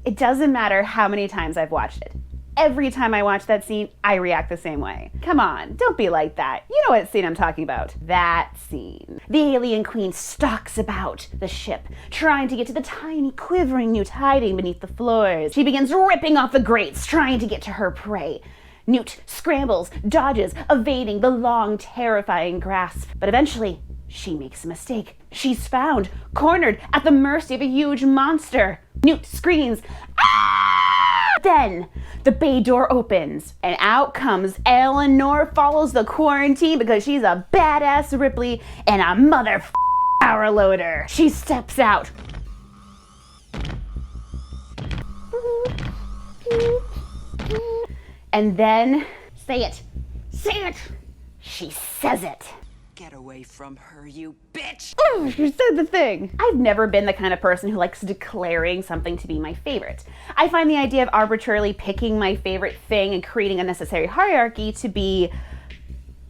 It doesn't matter how many times I've watched it. Every time I watch that scene, I react the same way. Come on, don't be like that. You know what scene I'm talking about. That scene. The alien queen stalks about the ship, trying to get to the tiny quivering newt hiding beneath the floors. She begins ripping off the grates, trying to get to her prey. Newt scrambles, dodges, evading the long, terrifying grasp. But eventually, she makes a mistake. She's found, cornered, at the mercy of a huge monster. Newt screams, "Ah!" Then, the bay door opens, and out comes Eleanor, follows the quarantine because she's a badass Ripley and a mother power loader. She steps out. And then, say it, she says it. Get away from her, you bitch! Oh, you said the thing. I've never been the kind of person who likes declaring something to be my favorite. I find the idea of arbitrarily picking my favorite thing and creating a necessary hierarchy to be,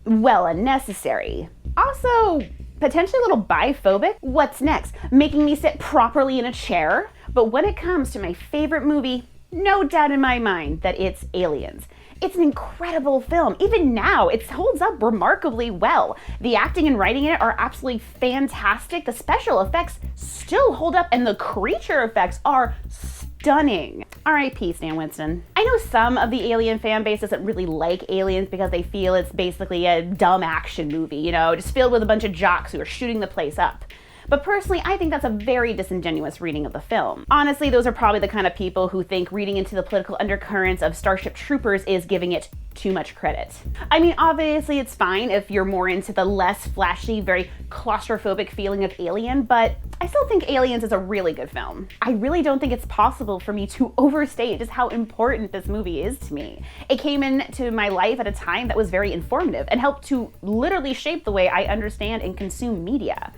well, unnecessary. Also, potentially a little biphobic. What's next? Making me sit properly in a chair? But when it comes to my favorite movie, no doubt in my mind that it's Aliens. It's an incredible film. Even now, it holds up remarkably well. The acting and writing in it are absolutely fantastic. The special effects still hold up, and the creature effects are stunning. R.I.P. Stan Winston. I know some of the Alien fan base doesn't really like Aliens because they feel it's basically a dumb action movie, you know, just filled with a bunch of jocks who are shooting the place up. But personally, I think that's a very disingenuous reading of the film. Honestly, those are probably the kind of people who think reading into the political undercurrents of Starship Troopers is giving it too much credit. I mean, obviously it's fine if you're more into the less flashy, very claustrophobic feeling of Alien, but I still think Aliens is a really good film. I really don't think it's possible for me to overstate just how important this movie is to me. It came into my life at a time that was very informative and helped to literally shape the way I understand and consume media.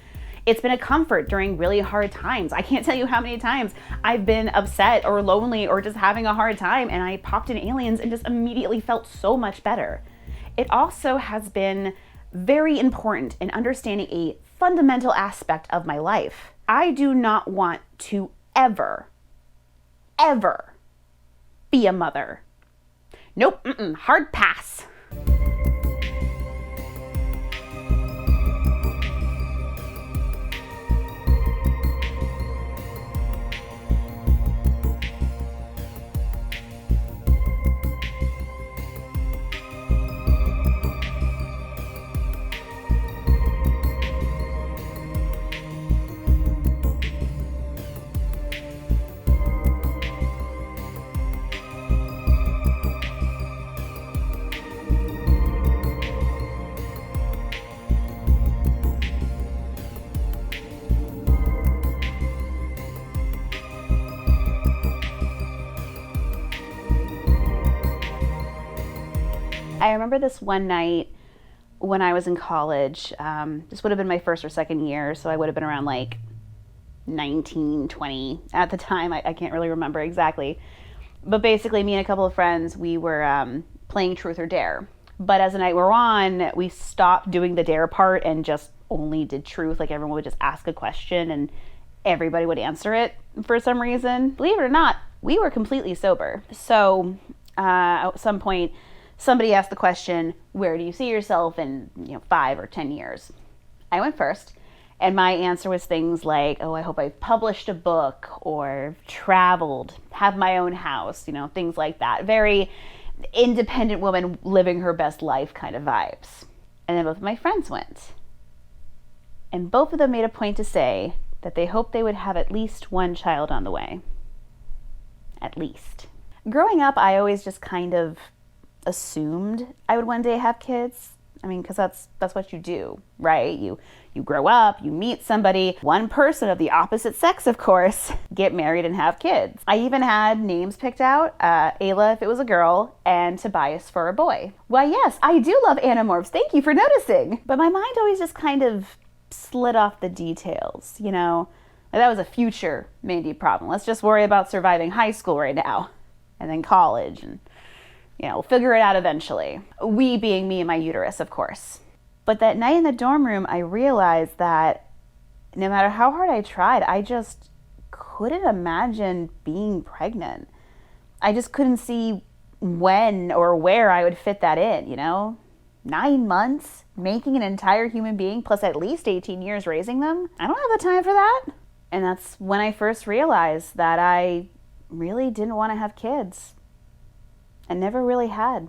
It's been a comfort during really hard times. I can't tell you how many times I've been upset or lonely or just having a hard time and I popped in Aliens and just immediately felt so much better. It also has been very important in understanding a fundamental aspect of my life. I do not want to ever be a mother. Nope, hard pass. I remember this one night when I was in college. This would have been my first or second year, so I would have been around like 19, 20 at the time. I can't really remember exactly. But basically, me and a couple of friends, we were playing Truth or Dare. But as the night wore on, we stopped doing the Dare part and just only did Truth. Like everyone would just ask a question and everybody would answer it for some reason. Believe it or not, we were completely sober. So at some point, somebody asked the question, where do you see yourself in 5 or 10 years? I went first, and my answer was things like, I hope I've published a book or traveled, have my own house, things like that. Very independent woman living her best life kind of vibes. And then both of my friends went. And both of them made a point to say that they hoped they would have at least one child on the way. At least. Growing up, I always just kind of assumed I would one day have kids. I mean, because that's what you do, right? You grow up, you meet somebody, one person of the opposite sex, of course, get married and have kids. I even had names picked out, Ayla if it was a girl, and Tobias for a boy. Why, yes, I do love animorphs. Thank you for noticing. But my mind always just kind of slid off the details, Like that was a future Mandy problem. Let's just worry about surviving high school right now, and then college, and we'll figure it out eventually. We being me and my uterus, of course. But that night in the dorm room, I realized that no matter how hard I tried, I just couldn't imagine being pregnant. I just couldn't see when or where I would fit that in, 9 months, making an entire human being, plus at least 18 years raising them. I don't have the time for that. And that's when I first realized that I really didn't want to have kids. I never really had.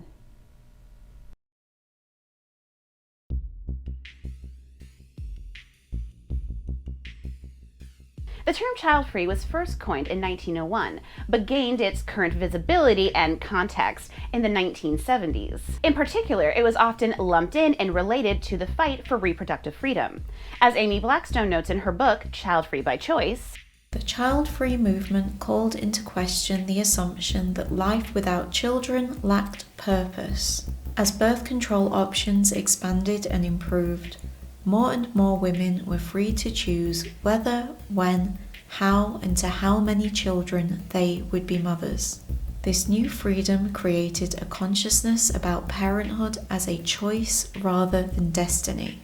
The term child-free was first coined in 1901, but gained its current visibility and context in the 1970s. In particular, it was often lumped in and related to the fight for reproductive freedom. As Amy Blackstone notes in her book, Child-Free by Choice, the child-free movement called into question the assumption that life without children lacked purpose. As birth control options expanded and improved, more and more women were free to choose whether, when, how, and to how many children they would be mothers. This new freedom created a consciousness about parenthood as a choice rather than destiny.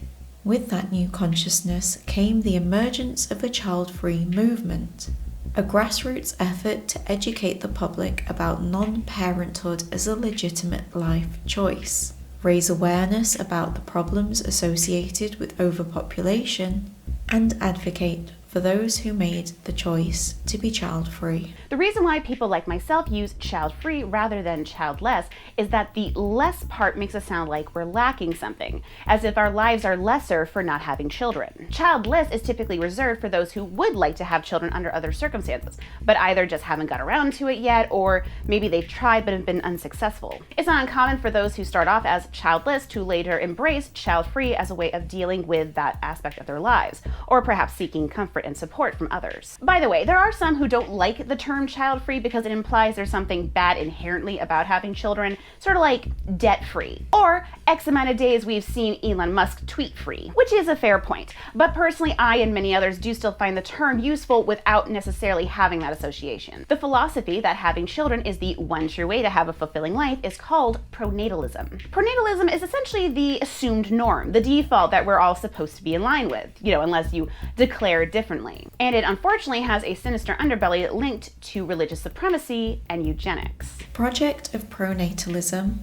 With that new consciousness came the emergence of a child-free movement, a grassroots effort to educate the public about non-parenthood as a legitimate life choice, raise awareness about the problems associated with overpopulation, and advocate for those who made the choice to be child-free. The reason why people like myself use child-free rather than childless is that the less part makes us sound like we're lacking something, as if our lives are lesser for not having children. Childless is typically reserved for those who would like to have children under other circumstances, but either just haven't got around to it yet, or maybe they've tried but have been unsuccessful. It's not uncommon for those who start off as childless to later embrace child-free as a way of dealing with that aspect of their lives, or perhaps seeking comfort and support from others. By the way, there are some who don't like the term child-free because it implies there's something bad inherently about having children, sort of like debt-free, or X amount of days we've seen Elon Musk tweet-free, which is a fair point. But personally, I and many others do still find the term useful without necessarily having that association. The philosophy that having children is the one true way to have a fulfilling life is called pronatalism. Pronatalism is essentially the assumed norm, the default that we're all supposed to be in line with, unless you declare differently. And it unfortunately has a sinister underbelly linked to religious supremacy and eugenics. Project of pronatalism,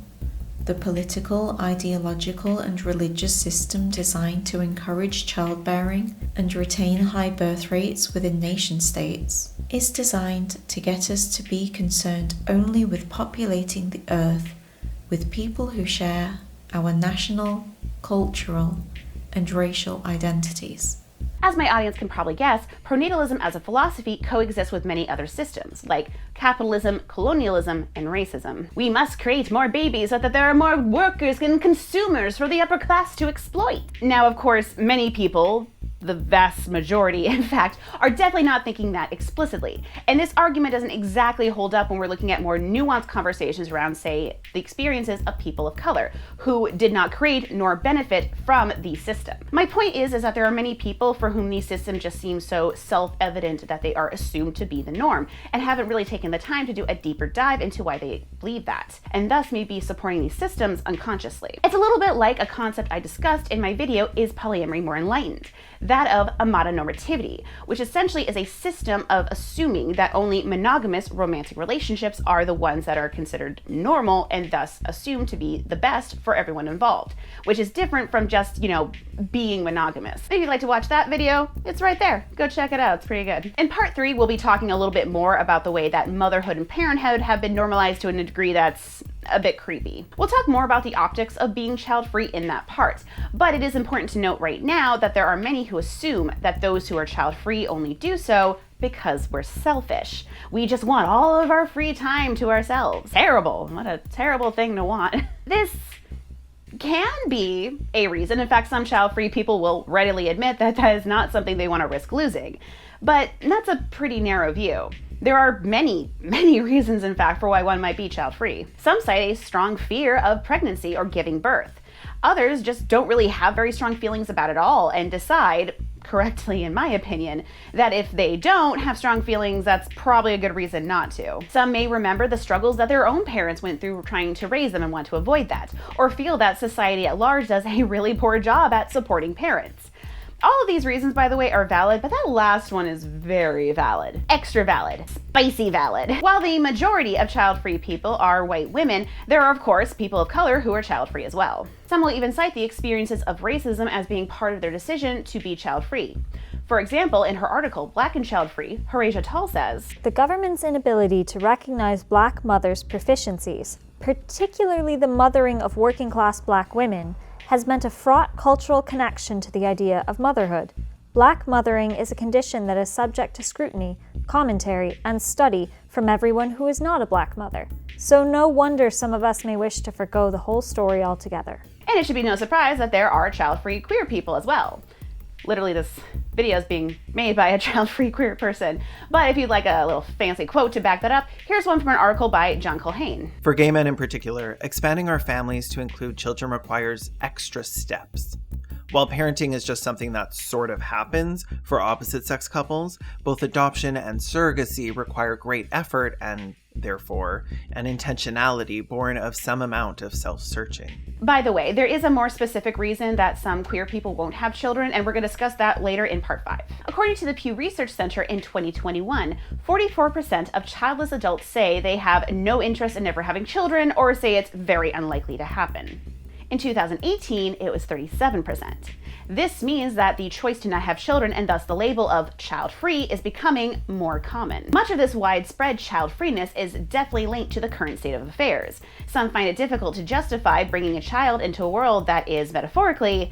the political, ideological, and religious system designed to encourage childbearing and retain high birth rates within nation-states, is designed to get us to be concerned only with populating the earth with people who share our national, cultural, and racial identities. As my audience can probably guess, pronatalism as a philosophy coexists with many other systems, like capitalism, colonialism, and racism. We must create more babies so that there are more workers and consumers for the upper class to exploit. Now, of course, many people, the vast majority, in fact, are definitely not thinking that explicitly. And this argument doesn't exactly hold up when we're looking at more nuanced conversations around, say, the experiences of people of color, who did not create nor benefit from the system. My point is that there are many people for whom these systems just seem so self-evident that they are assumed to be the norm, and haven't really taken the time to do a deeper dive into why they believe that, and thus may be supporting these systems unconsciously. It's a little bit like a concept I discussed in my video, Is Polyamory More Enlightened? That of amatonormativity, which essentially is a system of assuming that only monogamous romantic relationships are the ones that are considered normal and thus assumed to be the best for everyone involved, which is different from just, being monogamous. If you'd like to watch that video, it's right there. Go check it out, it's pretty good. In part 3, we'll be talking a little bit more about the way that motherhood and parenthood have been normalized to a degree that's a bit creepy. We'll talk more about the optics of being child-free in that part, but it is important to note right now that there are many who assume that those who are child-free only do so because we're selfish. We just want all of our free time to ourselves. Terrible. What a terrible thing to want. This can be a reason. In fact, some child-free people will readily admit that that is not something they want to risk losing. But that's a pretty narrow view. There are many, many reasons, in fact, for why one might be child-free. Some cite a strong fear of pregnancy or giving birth. Others just don't really have very strong feelings about it all and decide, correctly in my opinion, that if they don't have strong feelings, that's probably a good reason not to. Some may remember the struggles that their own parents went through trying to raise them and want to avoid that, or feel that society at large does a really poor job at supporting parents. All of these reasons, by the way, are valid, but that last one is very valid. Extra valid. Spicy valid. While the majority of child-free people are white women, there are, of course, people of color who are child-free as well. Some will even cite the experiences of racism as being part of their decision to be child-free. For example, in her article, Black and Child-Free, Horasia Tull says, "The government's inability to recognize Black mothers' proficiencies, particularly the mothering of working-class Black women, has meant a fraught cultural connection to the idea of motherhood. Black mothering is a condition that is subject to scrutiny, commentary, and study from everyone who is not a Black mother. So no wonder some of us may wish to forgo the whole story altogether." And it should be no surprise that there are child-free queer people as well. Literally, this video is being made by a child-free queer person. But if you'd like a little fancy quote to back that up, here's one from an article by John Culhane. For gay men in particular, expanding our families to include children requires extra steps. While parenting is just something that sort of happens for opposite-sex couples, both adoption and surrogacy require great effort and, therefore, an intentionality born of some amount of self-searching. By the way, there is a more specific reason that some queer people won't have children, and we're going to discuss that later in part 5. According to the Pew Research Center in 2021, 44% of childless adults say they have no interest in ever having children or say it's very unlikely to happen. In 2018, it was 37%. This means that the choice to not have children and thus the label of child-free is becoming more common. Much of this widespread child-freeness is definitely linked to the current state of affairs. Some find it difficult to justify bringing a child into a world that is metaphorically,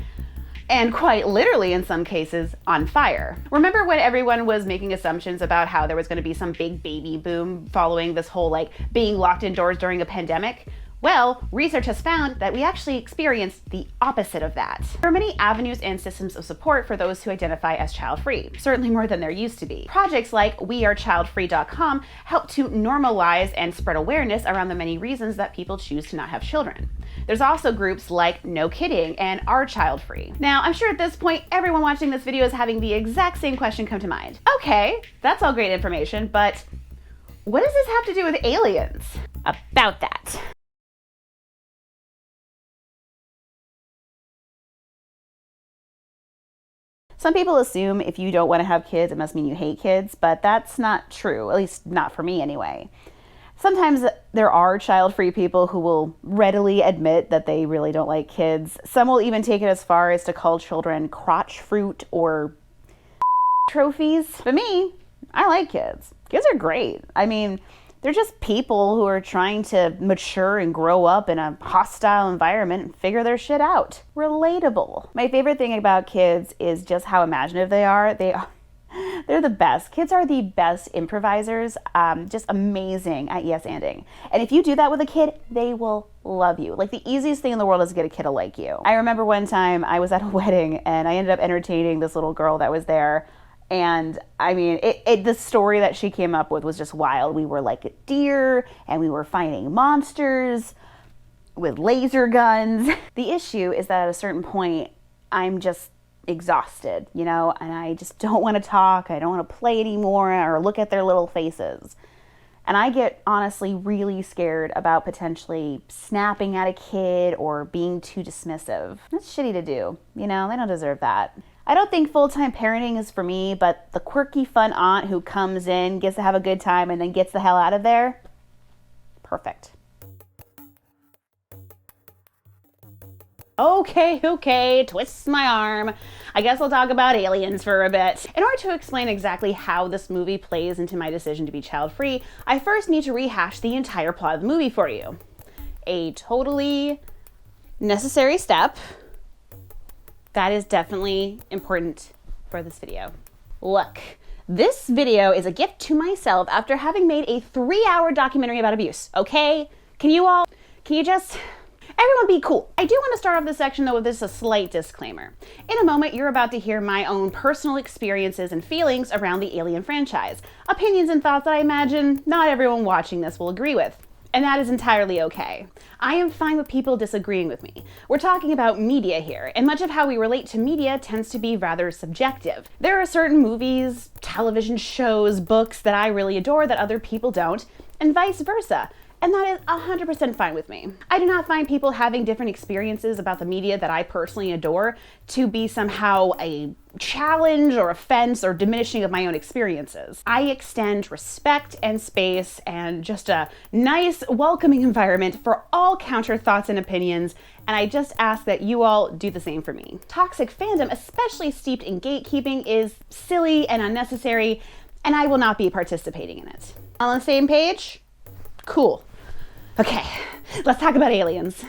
and quite literally in some cases, on fire. Remember when everyone was making assumptions about how there was going to be some big baby boom following this whole being locked indoors during a pandemic? Well, research has found that we actually experienced the opposite of that. There are many avenues and systems of support for those who identify as child-free, certainly more than there used to be. Projects like wearechildfree.com help to normalize and spread awareness around the many reasons that people choose to not have children. There's also groups like No Kidding and Are Child Free. Now, I'm sure at this point, everyone watching this video is having the exact same question come to mind. Okay, that's all great information, but what does this have to do with aliens? About that. Some people assume if you don't want to have kids, it must mean you hate kids, but that's not true, at least not for me anyway. Sometimes there are child-free people who will readily admit that they really don't like kids. Some will even take it as far as to call children crotch fruit or trophies. But me, I like kids. Kids are great. I mean, they're just people who are trying to mature and grow up in a hostile environment and figure their shit out. Relatable. My favorite thing about kids is just how imaginative they are. They're the best. Kids are the best improvisers, just amazing at yes-anding. And if you do that with a kid, they will love you. Like, the easiest thing in the world is to get a kid to like you. I remember one time I was at a wedding and I ended up entertaining this little girl that was there. And I mean, the story that she came up with was just wild. We were like a deer and we were fighting monsters with laser guns. The issue is that at a certain point, I'm just exhausted, you know, and I just don't want to talk. I don't want to play anymore or look at their little faces. And I get honestly really scared about potentially snapping at a kid or being too dismissive. That's shitty to do, you know, they don't deserve that. I don't think full-time parenting is for me, but the quirky, fun aunt who comes in, gets to have a good time, and then gets the hell out of there, perfect. Okay, twists my arm. I guess I'll talk about aliens for a bit. In order to explain exactly how this movie plays into my decision to be child-free, I first need to rehash the entire plot of the movie for you. A totally necessary step that is definitely important for this video. Look, this video is a gift to myself after having made a 3-hour documentary about abuse, okay? Can you just, everyone be cool. I do want to start off this section though with just a slight disclaimer. In a moment, you're about to hear my own personal experiences and feelings around the Alien franchise. Opinions and thoughts that I imagine not everyone watching this will agree with. And that is entirely okay. I am fine with people disagreeing with me. We're talking about media here, and much of how we relate to media tends to be rather subjective. There are certain movies, television shows, books that I really adore that other people don't, and vice versa. And that is 100% fine with me. I do not find people having different experiences about the media that I personally adore to be somehow a challenge or offense or diminishing of my own experiences. I extend respect and space and just a nice, welcoming environment for all counter thoughts and opinions, and I just ask that you all do the same for me. Toxic fandom, especially steeped in gatekeeping, is silly and unnecessary, and I will not be participating in it. All on the same page? Cool. Okay, let's talk about aliens.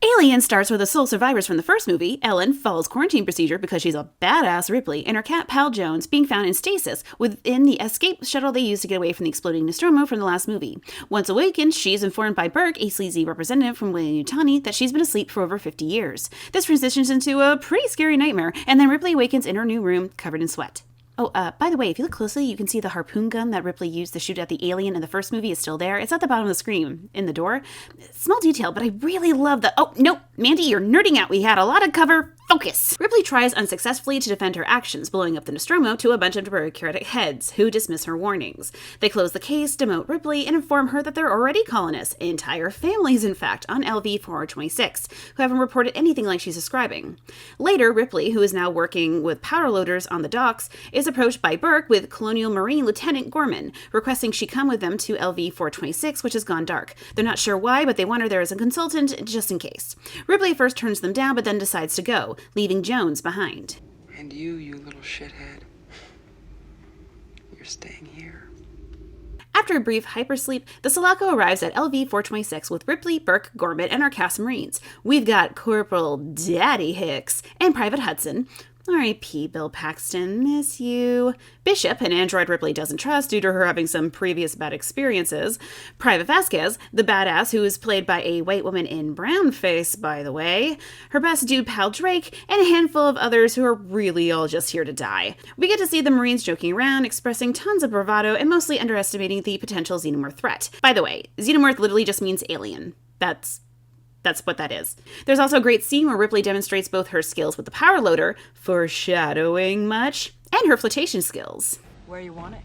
Alien starts with the sole survivors from the first movie. Ellen follows quarantine procedure because she's a badass Ripley, and her cat pal Jones being found in stasis within the escape shuttle they used to get away from the exploding Nostromo from the last movie. Once awakened, she's informed by Burke, a sleazy representative from Legalkimchi, that she's been asleep for over 50 years. This transitions into a pretty scary nightmare, and then Ripley awakens in her new room covered in sweat. Oh, by the way, if you look closely, you can see the harpoon gun that Ripley used to shoot at the alien in the first movie is still there. It's at the bottom of the screen, in the door. Small detail, but I really love the... Oh, no, Mandy, you're nerding out. We had a lot of cover. Focus! Ripley tries unsuccessfully to defend her actions, blowing up the Nostromo to a bunch of bureaucratic heads, who dismiss her warnings. They close the case, demote Ripley, and inform her that they're already colonists, entire families in fact, on LV-426, who haven't reported anything like she's describing. Later, Ripley, who is now working with powder loaders on the docks, is approached by Burke with Colonial Marine Lieutenant Gorman, requesting she come with them to LV-426, which has gone dark. They're not sure why, but they want her there as a consultant, just in case. Ripley first turns them down, but then decides to go, leaving Jones behind. And you little shithead. You're staying here. After a brief hypersleep, the Sulaco arrives at LV-426 with Ripley, Burke, Gorman, and our cast of Marines. We've got Corporal Daddy Hicks and Private Hudson. R.I.P. Bill Paxton, miss you. Bishop, an android Ripley doesn't trust due to her having some previous bad experiences. Private Vasquez, the badass who is played by a white woman in brownface, by the way. Her best dude pal Drake, and a handful of others who are really all just here to die. We get to see the Marines joking around, expressing tons of bravado, and mostly underestimating the potential xenomorph threat. By the way, xenomorph literally just means alien. That's what that is. There's also a great scene where Ripley demonstrates both her skills with the power loader, foreshadowing much, and her flotation skills. Where you want it?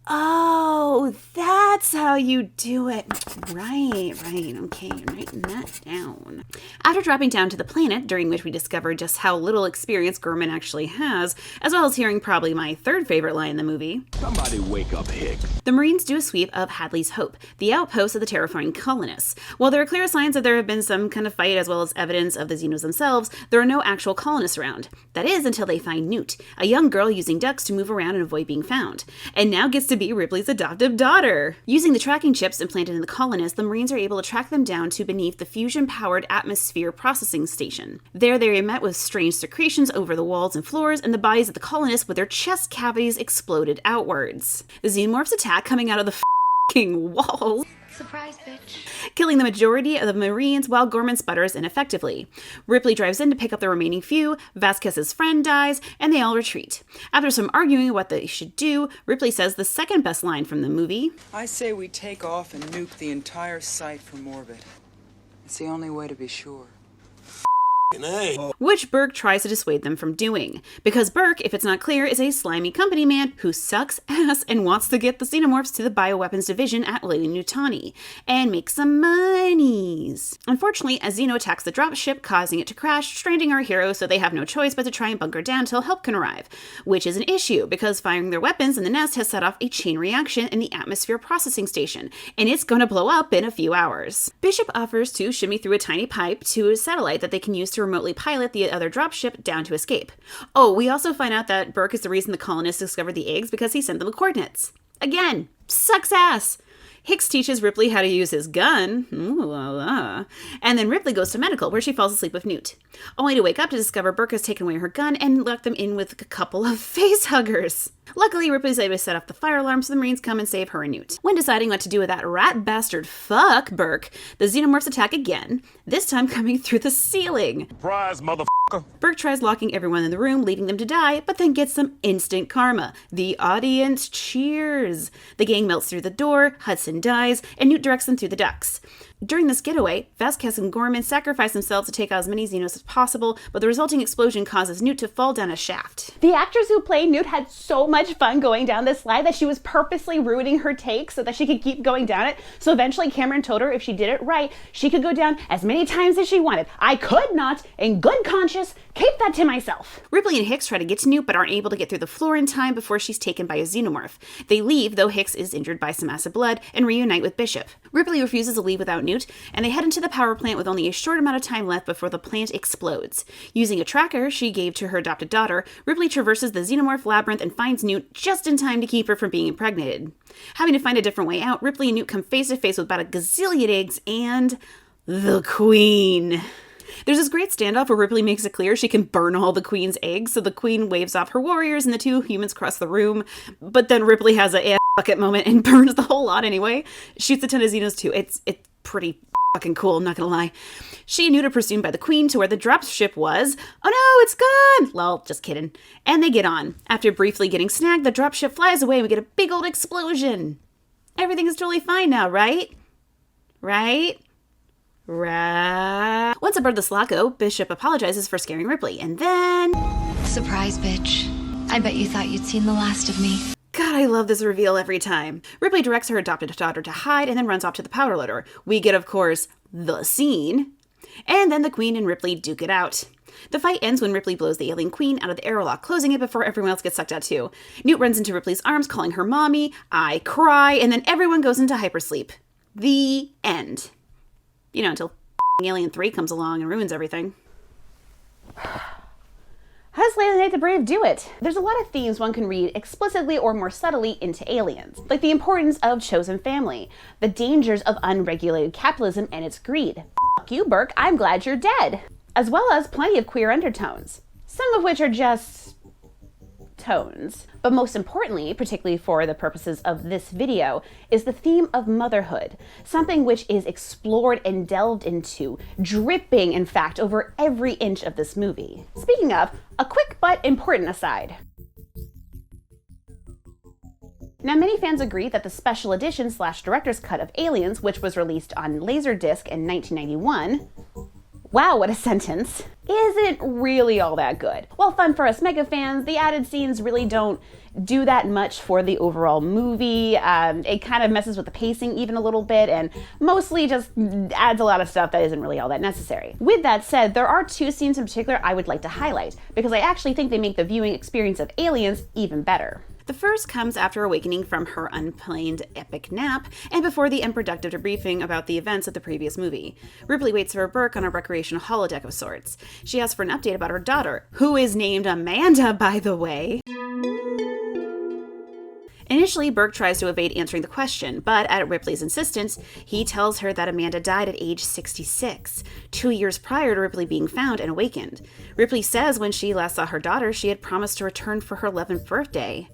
Oh, that's how you do it. Right. Okay, I'm writing that down. After dropping down to the planet, during which we discover just how little experience Gorman actually has, as well as hearing probably my third favorite line in the movie. Somebody wake up, Hicks. The Marines do a sweep of Hadley's Hope, the outpost of the terrifying colonists. While there are clear signs that there have been some kind of fight as well as evidence of the Xenos themselves, there are no actual colonists around. That is until they find Newt, a young girl using ducks to move around and avoid being found, and now gets to be Ripley's adoptive daughter. Using the tracking chips implanted in the colonists, the Marines are able to track them down to beneath the fusion-powered atmosphere processing station. There they are met with strange secretions over the walls and floors, and the bodies of the colonists with their chest cavities exploded outwards. The xenomorphs attack coming out of the f***ing walls. Surprise, bitch. Killing the majority of the Marines while Gorman sputters ineffectively. Ripley drives in to pick up the remaining few, Vasquez's friend dies, and they all retreat. After some arguing what they should do, Ripley says the second best line from the movie. I say we take off and nuke the entire site from orbit. It's the only way to be sure. Which Burke tries to dissuade them from doing. Because Burke, if it's not clear, is a slimy company man who sucks ass and wants to get the xenomorphs to the bioweapons division at Legalkimchi and make some monies. Unfortunately, a Xeno attacks the dropship, causing it to crash, stranding our heroes, so they have no choice but to try and bunker down till help can arrive. Which is an issue, because firing their weapons in the nest has set off a chain reaction in the atmosphere processing station, and it's gonna blow up in a few hours. Bishop offers to shimmy through a tiny pipe to a satellite that they can use to remotely pilot the other dropship down to escape. Oh, we also find out that Burke is the reason the colonists discovered the eggs because he sent them the coordinates. Again, sucks ass. Hicks teaches Ripley how to use his gun, and then Ripley goes to medical, where she falls asleep with Newt, only to wake up to discover Burke has taken away her gun and locked them in with a couple of face huggers. Luckily, Ripley's able to set off the fire alarm so the Marines come and save her and Newt. When deciding what to do with that rat bastard fuck Burke, the xenomorphs attack again, this time coming through the ceiling. Surprise, motherfucker. Burke tries locking everyone in the room, leaving them to die, but then gets some instant karma. The audience cheers. The gang melts through the door, Hudson dies, and Newt directs them through the ducts. During this getaway, Vasquez and Gorman sacrifice themselves to take out as many Xenos as possible, but the resulting explosion causes Newt to fall down a shaft. The actress who played Newt had so much fun going down this slide that she was purposely ruining her take so that she could keep going down it. So eventually Cameron told her if she did it right, she could go down as many times as she wanted. I could not, in good conscience, keep that to myself. Ripley and Hicks try to get to Newt but aren't able to get through the floor in time before she's taken by a xenomorph. They leave, though Hicks is injured by some acid blood, and reunite with Bishop. Ripley refuses to leave without Newt, and they head into the power plant with only a short amount of time left before the plant explodes. Using a tracker she gave to her adopted daughter, Ripley traverses the xenomorph labyrinth and finds Newt just in time to keep her from being impregnated. Having to find a different way out, Ripley and Newt come face to face with about a gazillion eggs and the Queen. There's this great standoff where Ripley makes it clear she can burn all the Queen's eggs, so the Queen waves off her warriors and the two humans cross the room, but then Ripley has a bucket moment and burns the whole lot anyway. Shoots a ton of Xenos too. It's pretty fucking cool, I'm not gonna lie. She and Newt are pursued by the Queen to where the dropship was. Oh no, it's gone! Lol, just kidding. And they get on. After briefly getting snagged, the dropship flies away and we get a big old explosion. Everything is totally fine now, right? Right? Once aboard the Slacko, Bishop apologizes for scaring Ripley, and then... Surprise, bitch. I bet you thought you'd seen the last of me. God, I love this reveal every time. Ripley directs her adopted daughter to hide and then runs off to the powder loader. We get, of course, the scene. And then the Queen and Ripley duke it out. The fight ends when Ripley blows the alien Queen out of the airlock, closing it before everyone else gets sucked out too. Newt runs into Ripley's arms, calling her mommy. I cry, and then everyone goes into hypersleep. The end. You know, until Alien 3 comes along and ruins everything. How does Layla Night the Brave do it? There's a lot of themes one can read explicitly or more subtly into Aliens, like the importance of chosen family, the dangers of unregulated capitalism and its greed. Fuck you, Burke, I'm glad you're dead. As well as plenty of queer undertones, some of which are just tones. But most importantly, particularly for the purposes of this video, is the theme of motherhood, something which is explored and delved into, dripping, in fact, over every inch of this movie. Speaking of, a quick but important aside. Now, many fans agree that the special edition / director's cut of Aliens, which was released on Laserdisc in 1991, wow, what a sentence, isn't really all that good. While fun for us mega fans, the added scenes really don't do that much for the overall movie. It kind of messes with the pacing even a little bit and mostly just adds a lot of stuff that isn't really all that necessary. With that said, there are two scenes in particular I would like to highlight because I actually think they make the viewing experience of Aliens even better. The first comes after awakening from her unplanned epic nap and before the unproductive debriefing about the events of the previous movie. Ripley waits for Burke on a recreational holodeck of sorts. She asks for an update about her daughter, who is named Amanda, by the way. Initially, Burke tries to evade answering the question, but at Ripley's insistence, he tells her that Amanda died at age 66, 2 years prior to Ripley being found and awakened. Ripley says when she last saw her daughter, she had promised to return for her 11th birthday,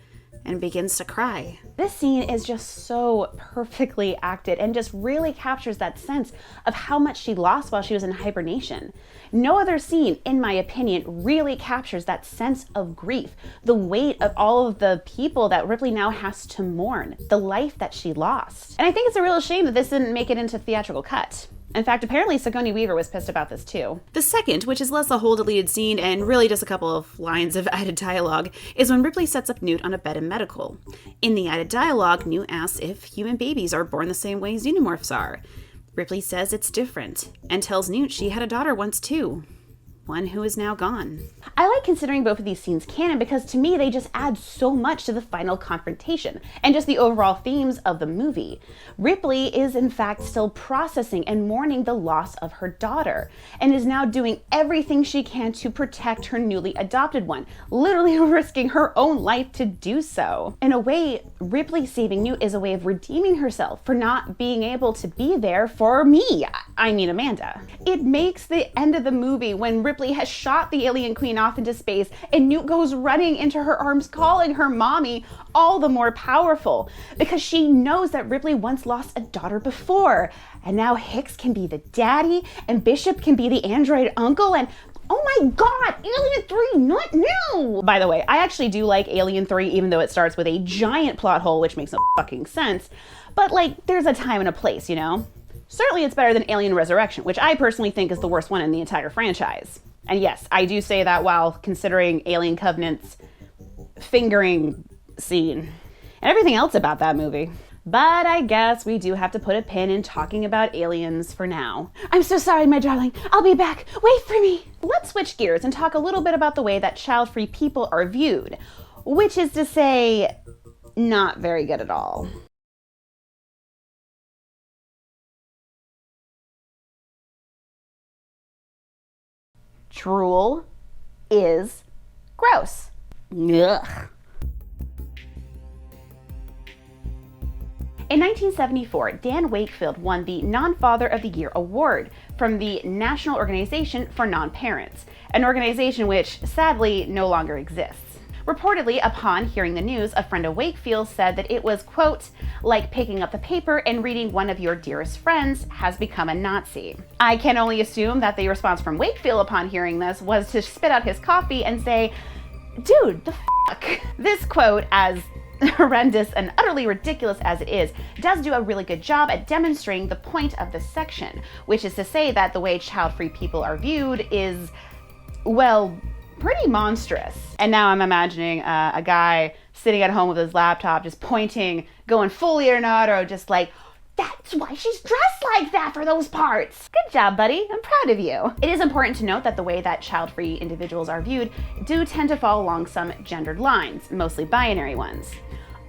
and begins to cry. This scene is just so perfectly acted and just really captures that sense of how much she lost while she was in hibernation. No other scene, in my opinion, really captures that sense of grief, the weight of all of the people that Ripley now has to mourn, the life that she lost. And I think it's a real shame that this didn't make it into theatrical cut. In fact, apparently Sigourney Weaver was pissed about this too. The second, which is less a whole deleted scene and really just a couple of lines of added dialogue, is when Ripley sets up Newt on a bed in medical. In the added dialogue, Newt asks if human babies are born the same way xenomorphs are. Ripley says it's different, and tells Newt she had a daughter once too. One who is now gone. I like considering both of these scenes canon because to me they just add so much to the final confrontation and just the overall themes of the movie. Ripley is in fact still processing and mourning the loss of her daughter and is now doing everything she can to protect her newly adopted one, literally risking her own life to do so. In a way, Ripley saving Newt is a way of redeeming herself for not being able to be there for me, I mean Amanda. It makes the end of the movie when Ripley has shot the alien queen off into space and Newt goes running into her arms calling her mommy all the more powerful because she knows that Ripley once lost a daughter before and now Hicks can be the daddy and Bishop can be the android uncle and oh my god, Alien 3, not new! By the way, I actually do like Alien 3 even though it starts with a giant plot hole which makes no fucking sense, but like there's a time and a place, you know? Certainly it's better than Alien Resurrection, which I personally think is the worst one in the entire franchise. And yes, I do say that while considering Alien Covenant's fingering scene and everything else about that movie. But I guess we do have to put a pin in talking about aliens for now. I'm so sorry, my darling. I'll be back. Wait for me. Let's switch gears and talk a little bit about the way that child-free people are viewed, which is to say, not very good at all. Drool is gross. Ugh. In 1974, Dan Wakefield won the Non-Father of the Year award from the National Organization for Non-Parents, an organization which sadly no longer exists. Reportedly, upon hearing the news, a friend of Wakefield said that it was, quote, like picking up the paper and reading one of your dearest friends has become a Nazi. I can only assume that the response from Wakefield upon hearing this was to spit out his coffee and say, dude, the fuck? This quote, as horrendous and utterly ridiculous as it is, does do a really good job at demonstrating the point of this section, which is to say that the way child-free people are viewed is, well, pretty monstrous. And now I'm imagining a guy sitting at home with his laptop just pointing, going full Leonardo, just like, that's why she's dressed like that for those parts. Good job, buddy. I'm proud of you. It is important to note that the way that child-free individuals are viewed do tend to fall along some gendered lines, mostly binary ones.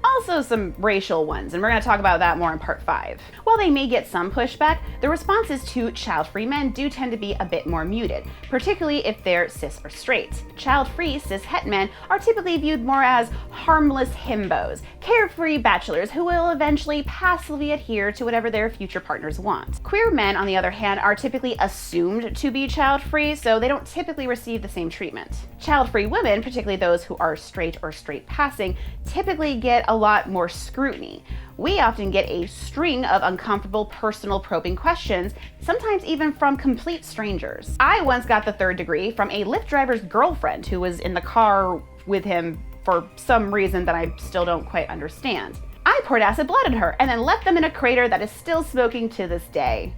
Also some racial ones, and we're going to talk about that more in part 5. While they may get some pushback, the responses to child-free men do tend to be a bit more muted, particularly if they're cis or straight. Child-free cis het men are typically viewed more as harmless himbos, carefree bachelors who will eventually passively adhere to whatever their future partners want. Queer men, on the other hand, are typically assumed to be child-free, so they don't typically receive the same treatment. Child-free women, particularly those who are straight or straight-passing, typically get a lot more scrutiny. We often get a string of uncomfortable personal probing questions, sometimes even from complete strangers. I once got the 3rd degree from a Lyft driver's girlfriend who was in the car with him for some reason that I still don't quite understand. I poured acid blood at her and then left them in a crater that is still smoking to this day.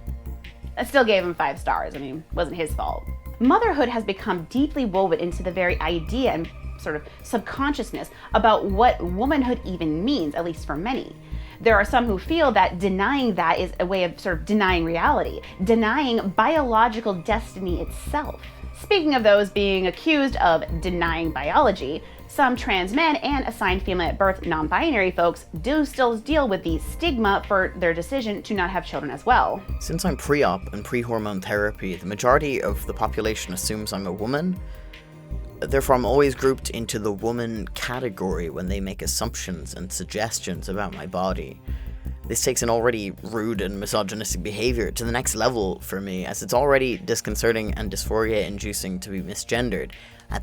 I still gave him 5 stars. I mean, it wasn't his fault. Motherhood has become deeply woven into the very idea and sort of subconsciousness about what womanhood even means, at least for many. There are some who feel that denying that is a way of sort of denying reality, denying biological destiny itself. Speaking of those being accused of denying biology, some trans men and assigned female at birth non-binary folks do still deal with the stigma for their decision to not have children as well. Since I'm pre-op and pre-hormone therapy, the majority of the population assumes I'm a woman. Therefore, I'm always grouped into the woman category when they make assumptions and suggestions about my body. This takes an already rude and misogynistic behavior to the next level for me, as it's already disconcerting and dysphoria-inducing to be misgendered,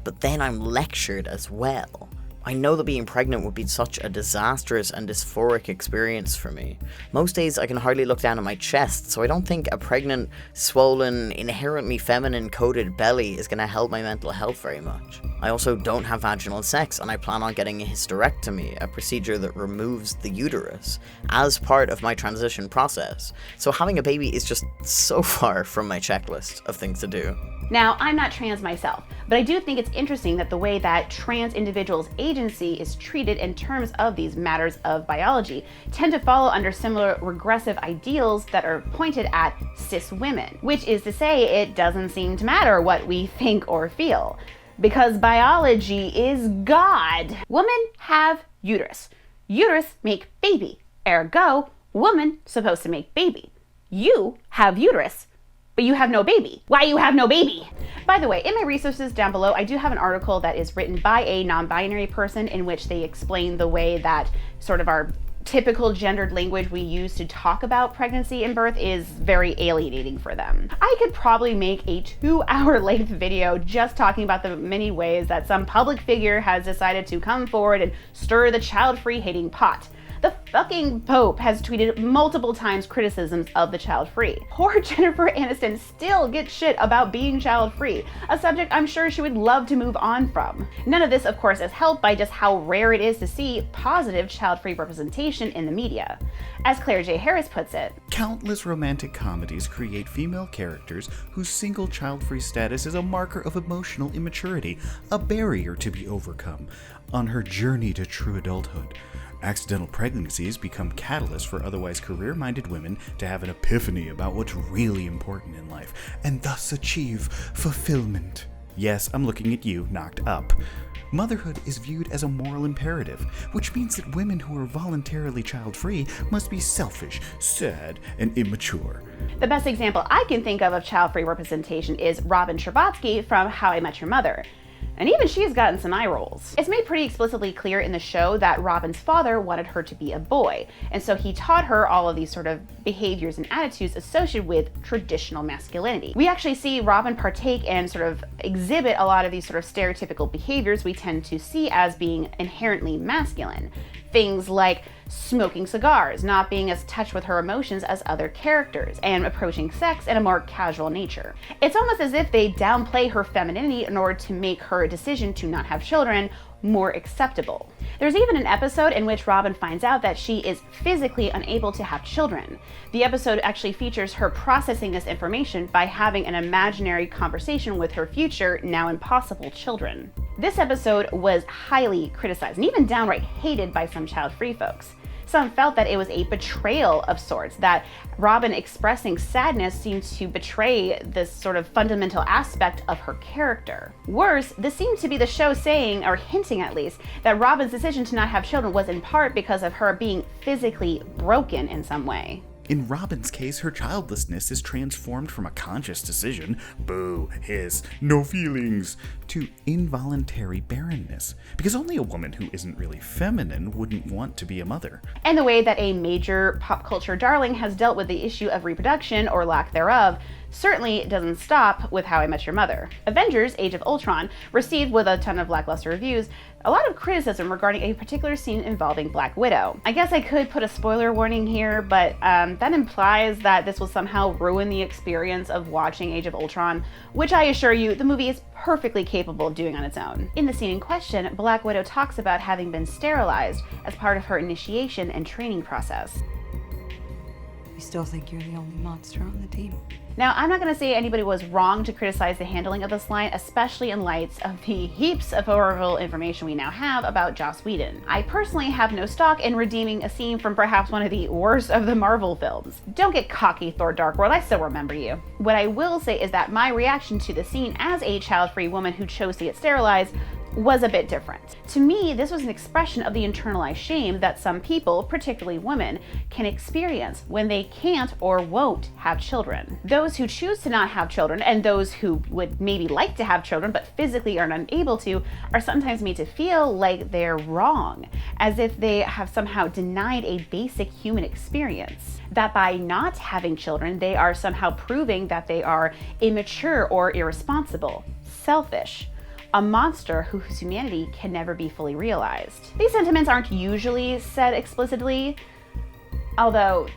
but then I'm lectured as well. I know that being pregnant would be such a disastrous and dysphoric experience for me. Most days I can hardly look down at my chest, so I don't think a pregnant, swollen, inherently feminine-coded belly is going to help my mental health very much. I also don't have vaginal sex, and I plan on getting a hysterectomy, a procedure that removes the uterus, as part of my transition process. So having a baby is just so far from my checklist of things to do. Now, I'm not trans myself, but I do think it's interesting that the way that trans individuals' agency is treated in terms of these matters of biology tend to follow under similar regressive ideals that are pointed at cis women, which is to say it doesn't seem to matter what we think or feel, because biology is God. Women have uterus. Uterus make baby. Ergo, woman supposed to make baby. You have uterus, but you have no baby. Why you have no baby? By the way, in my resources down below, I do have an article that is written by a non-binary person in which they explain the way that sort of our typical gendered language we use to talk about pregnancy and birth is very alienating for them. I could probably make a 2-hour length video just talking about the many ways that some public figure has decided to come forward and stir the child-free hating pot. The fucking Pope has tweeted multiple times criticisms of the child-free. Poor Jennifer Aniston still gets shit about being child-free, a subject I'm sure she would love to move on from. None of this, of course, is helped by just how rare it is to see positive child-free representation in the media. As Claire J. Harris puts it, countless romantic comedies create female characters whose single child-free status is a marker of emotional immaturity, a barrier to be overcome on her journey to true adulthood. Accidental pregnancies become catalysts for otherwise career-minded women to have an epiphany about what's really important in life, and thus achieve fulfillment. Yes, I'm looking at you, knocked up. Motherhood is viewed as a moral imperative, which means that women who are voluntarily child-free must be selfish, sad, and immature. The best example I can think of child-free representation is Robin Scherbatsky from How I Met Your Mother. And even she's gotten some eye rolls. It's made pretty explicitly clear in the show that Robin's father wanted her to be a boy, and so he taught her all of these sort of behaviors and attitudes associated with traditional masculinity. We actually see Robin partake and sort of exhibit a lot of these sort of stereotypical behaviors we tend to see as being inherently masculine. Things like smoking cigars, not being as in touch with her emotions as other characters, and approaching sex in a more casual nature. It's almost as if they downplay her femininity in order to make her decision to not have children more acceptable. There's even an episode in which Robin finds out that she is physically unable to have children. The episode actually features her processing this information by having an imaginary conversation with her future, now impossible children. This episode was highly criticized and even downright hated by some child-free folks. Some felt that it was a betrayal of sorts, that Robin expressing sadness seemed to betray this sort of fundamental aspect of her character. Worse, this seemed to be the show saying, or hinting at least, that Robin's decision to not have children was in part because of her being physically broken in some way. In Robin's case, her childlessness is transformed from a conscious decision, boo, hiss, no feelings, to involuntary barrenness. Because only a woman who isn't really feminine wouldn't want to be a mother. And the way that a major pop culture darling has dealt with the issue of reproduction, or lack thereof, certainly doesn't stop with How I Met Your Mother. Avengers: Age of Ultron received, with a ton of lackluster reviews, a lot of criticism regarding a particular scene involving Black Widow. I guess I could put a spoiler warning here, but that implies that this will somehow ruin the experience of watching Age of Ultron, which I assure you, the movie is perfectly capable of doing on its own. In the scene in question, Black Widow talks about having been sterilized as part of her initiation and training process. You still think you're the only monster on the team? Now, I'm not going to say anybody was wrong to criticize the handling of this line, especially in light of the heaps of horrible information we now have about Joss Whedon. I personally have no stock in redeeming a scene from perhaps one of the worst of the Marvel films. Don't get cocky, Thor Dark World, I still remember you. What I will say is that my reaction to the scene as a child-free woman who chose to get sterilized was a bit different. To me, this was an expression of the internalized shame that some people, particularly women, can experience when they can't or won't have children. Those who choose to not have children, and those who would maybe like to have children but physically are unable to, are sometimes made to feel like they're wrong, as if they have somehow denied a basic human experience. That by not having children, they are somehow proving that they are immature or irresponsible, selfish, a monster whose humanity can never be fully realized. These sentiments aren't usually said explicitly, although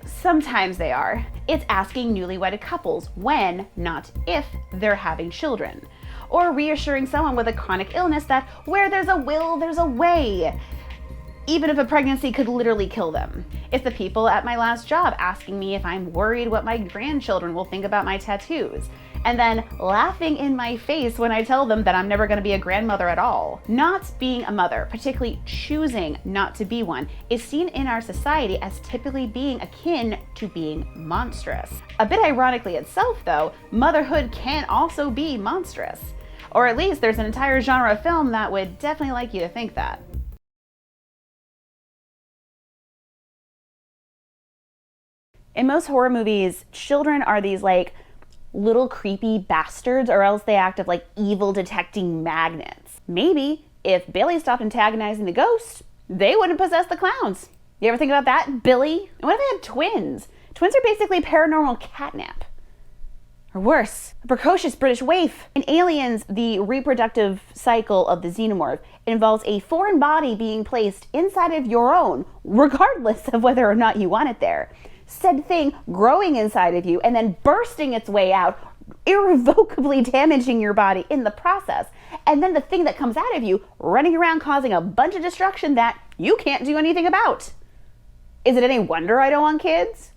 sometimes they are. It's asking newlywed couples when, not if, they're having children. Or reassuring someone with a chronic illness that where there's a will, there's a way, even if a pregnancy could literally kill them. It's the people at my last job asking me if I'm worried what my grandchildren will think about my tattoos, and then laughing in my face when I tell them that I'm never going to be a grandmother at all. Not being a mother, particularly choosing not to be one, is seen in our society as typically being akin to being monstrous. A bit ironically itself, though, motherhood can also be monstrous. Or at least there's an entire genre of film that would definitely like you to think that. In most horror movies, children are these little creepy bastards, or else they act as evil detecting magnets. Maybe if Billie stopped antagonizing the ghost, they wouldn't possess the clowns. You ever think about that, Billie? And what if they had twins? Twins are basically paranormal catnip. Or worse, a precocious British waif. In Aliens, the reproductive cycle of the xenomorph involves a foreign body being placed inside of your own, regardless of whether or not you want it there. Said thing growing inside of you and then bursting its way out, irrevocably damaging your body in the process. And then the thing that comes out of you running around causing a bunch of destruction that you can't do anything about. Is it any wonder I don't want kids?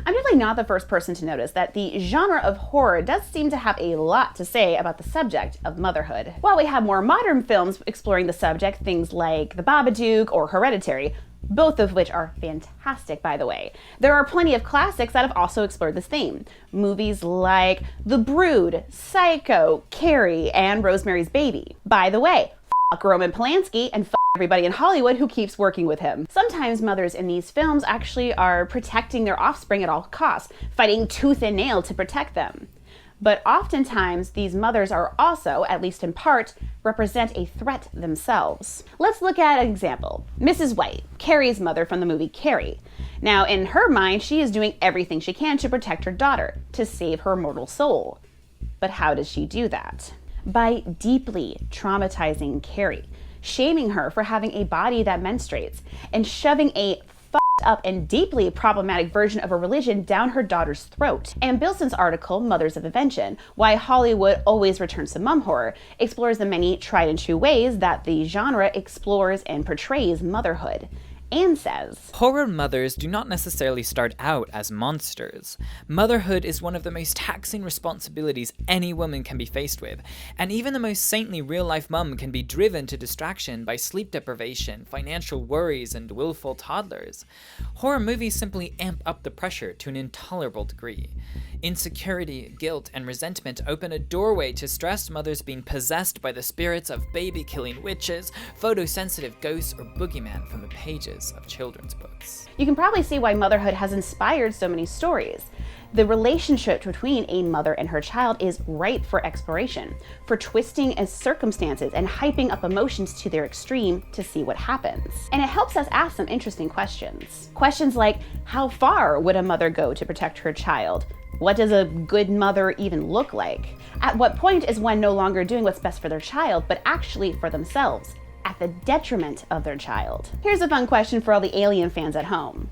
I'm definitely not the first person to notice that the genre of horror does seem to have a lot to say about the subject of motherhood. While we have more modern films exploring the subject, things like The Babadook or Hereditary, both of which are fantastic, by the way, there are plenty of classics that have also explored this theme. Movies like The Brood, Psycho, Carrie, and Rosemary's Baby. By the way, f*** Roman Polanski and f*** everybody in Hollywood who keeps working with him. Sometimes mothers in these films actually are protecting their offspring at all costs, fighting tooth and nail to protect them. But oftentimes, these mothers are also, at least in part, represent a threat themselves. Let's look at an example. Mrs. White, Carrie's mother from the movie Carrie. Now, in her mind, she is doing everything she can to protect her daughter, to save her mortal soul. But how does she do that? By deeply traumatizing Carrie, shaming her for having a body that menstruates, and shoving a up and deeply problematic version of a religion down her daughter's throat. And Bilson's article, Mothers of Invention, Why Hollywood Always Returns to Mum Horror, explores the many tried and true ways that the genre explores and portrays motherhood. And says, horror mothers do not necessarily start out as monsters. Motherhood is one of the most taxing responsibilities any woman can be faced with, and even the most saintly real-life mum can be driven to distraction by sleep deprivation, financial worries, and willful toddlers. Horror movies simply amp up the pressure to an intolerable degree. Insecurity, guilt, and resentment open a doorway to stressed mothers being possessed by the spirits of baby-killing witches, photosensitive ghosts, or boogeyman from the pages of children's books. You can probably see why motherhood has inspired so many stories. The relationship between a mother and her child is ripe for exploration, for twisting as circumstances and hyping up emotions to their extreme to see what happens. And it helps us ask some interesting questions. Questions like, how far would a mother go to protect her child? What does a good mother even look like? At what point is one no longer doing what's best for their child, but actually for themselves, at the detriment of their child? Here's a fun question for all the Alien fans at home.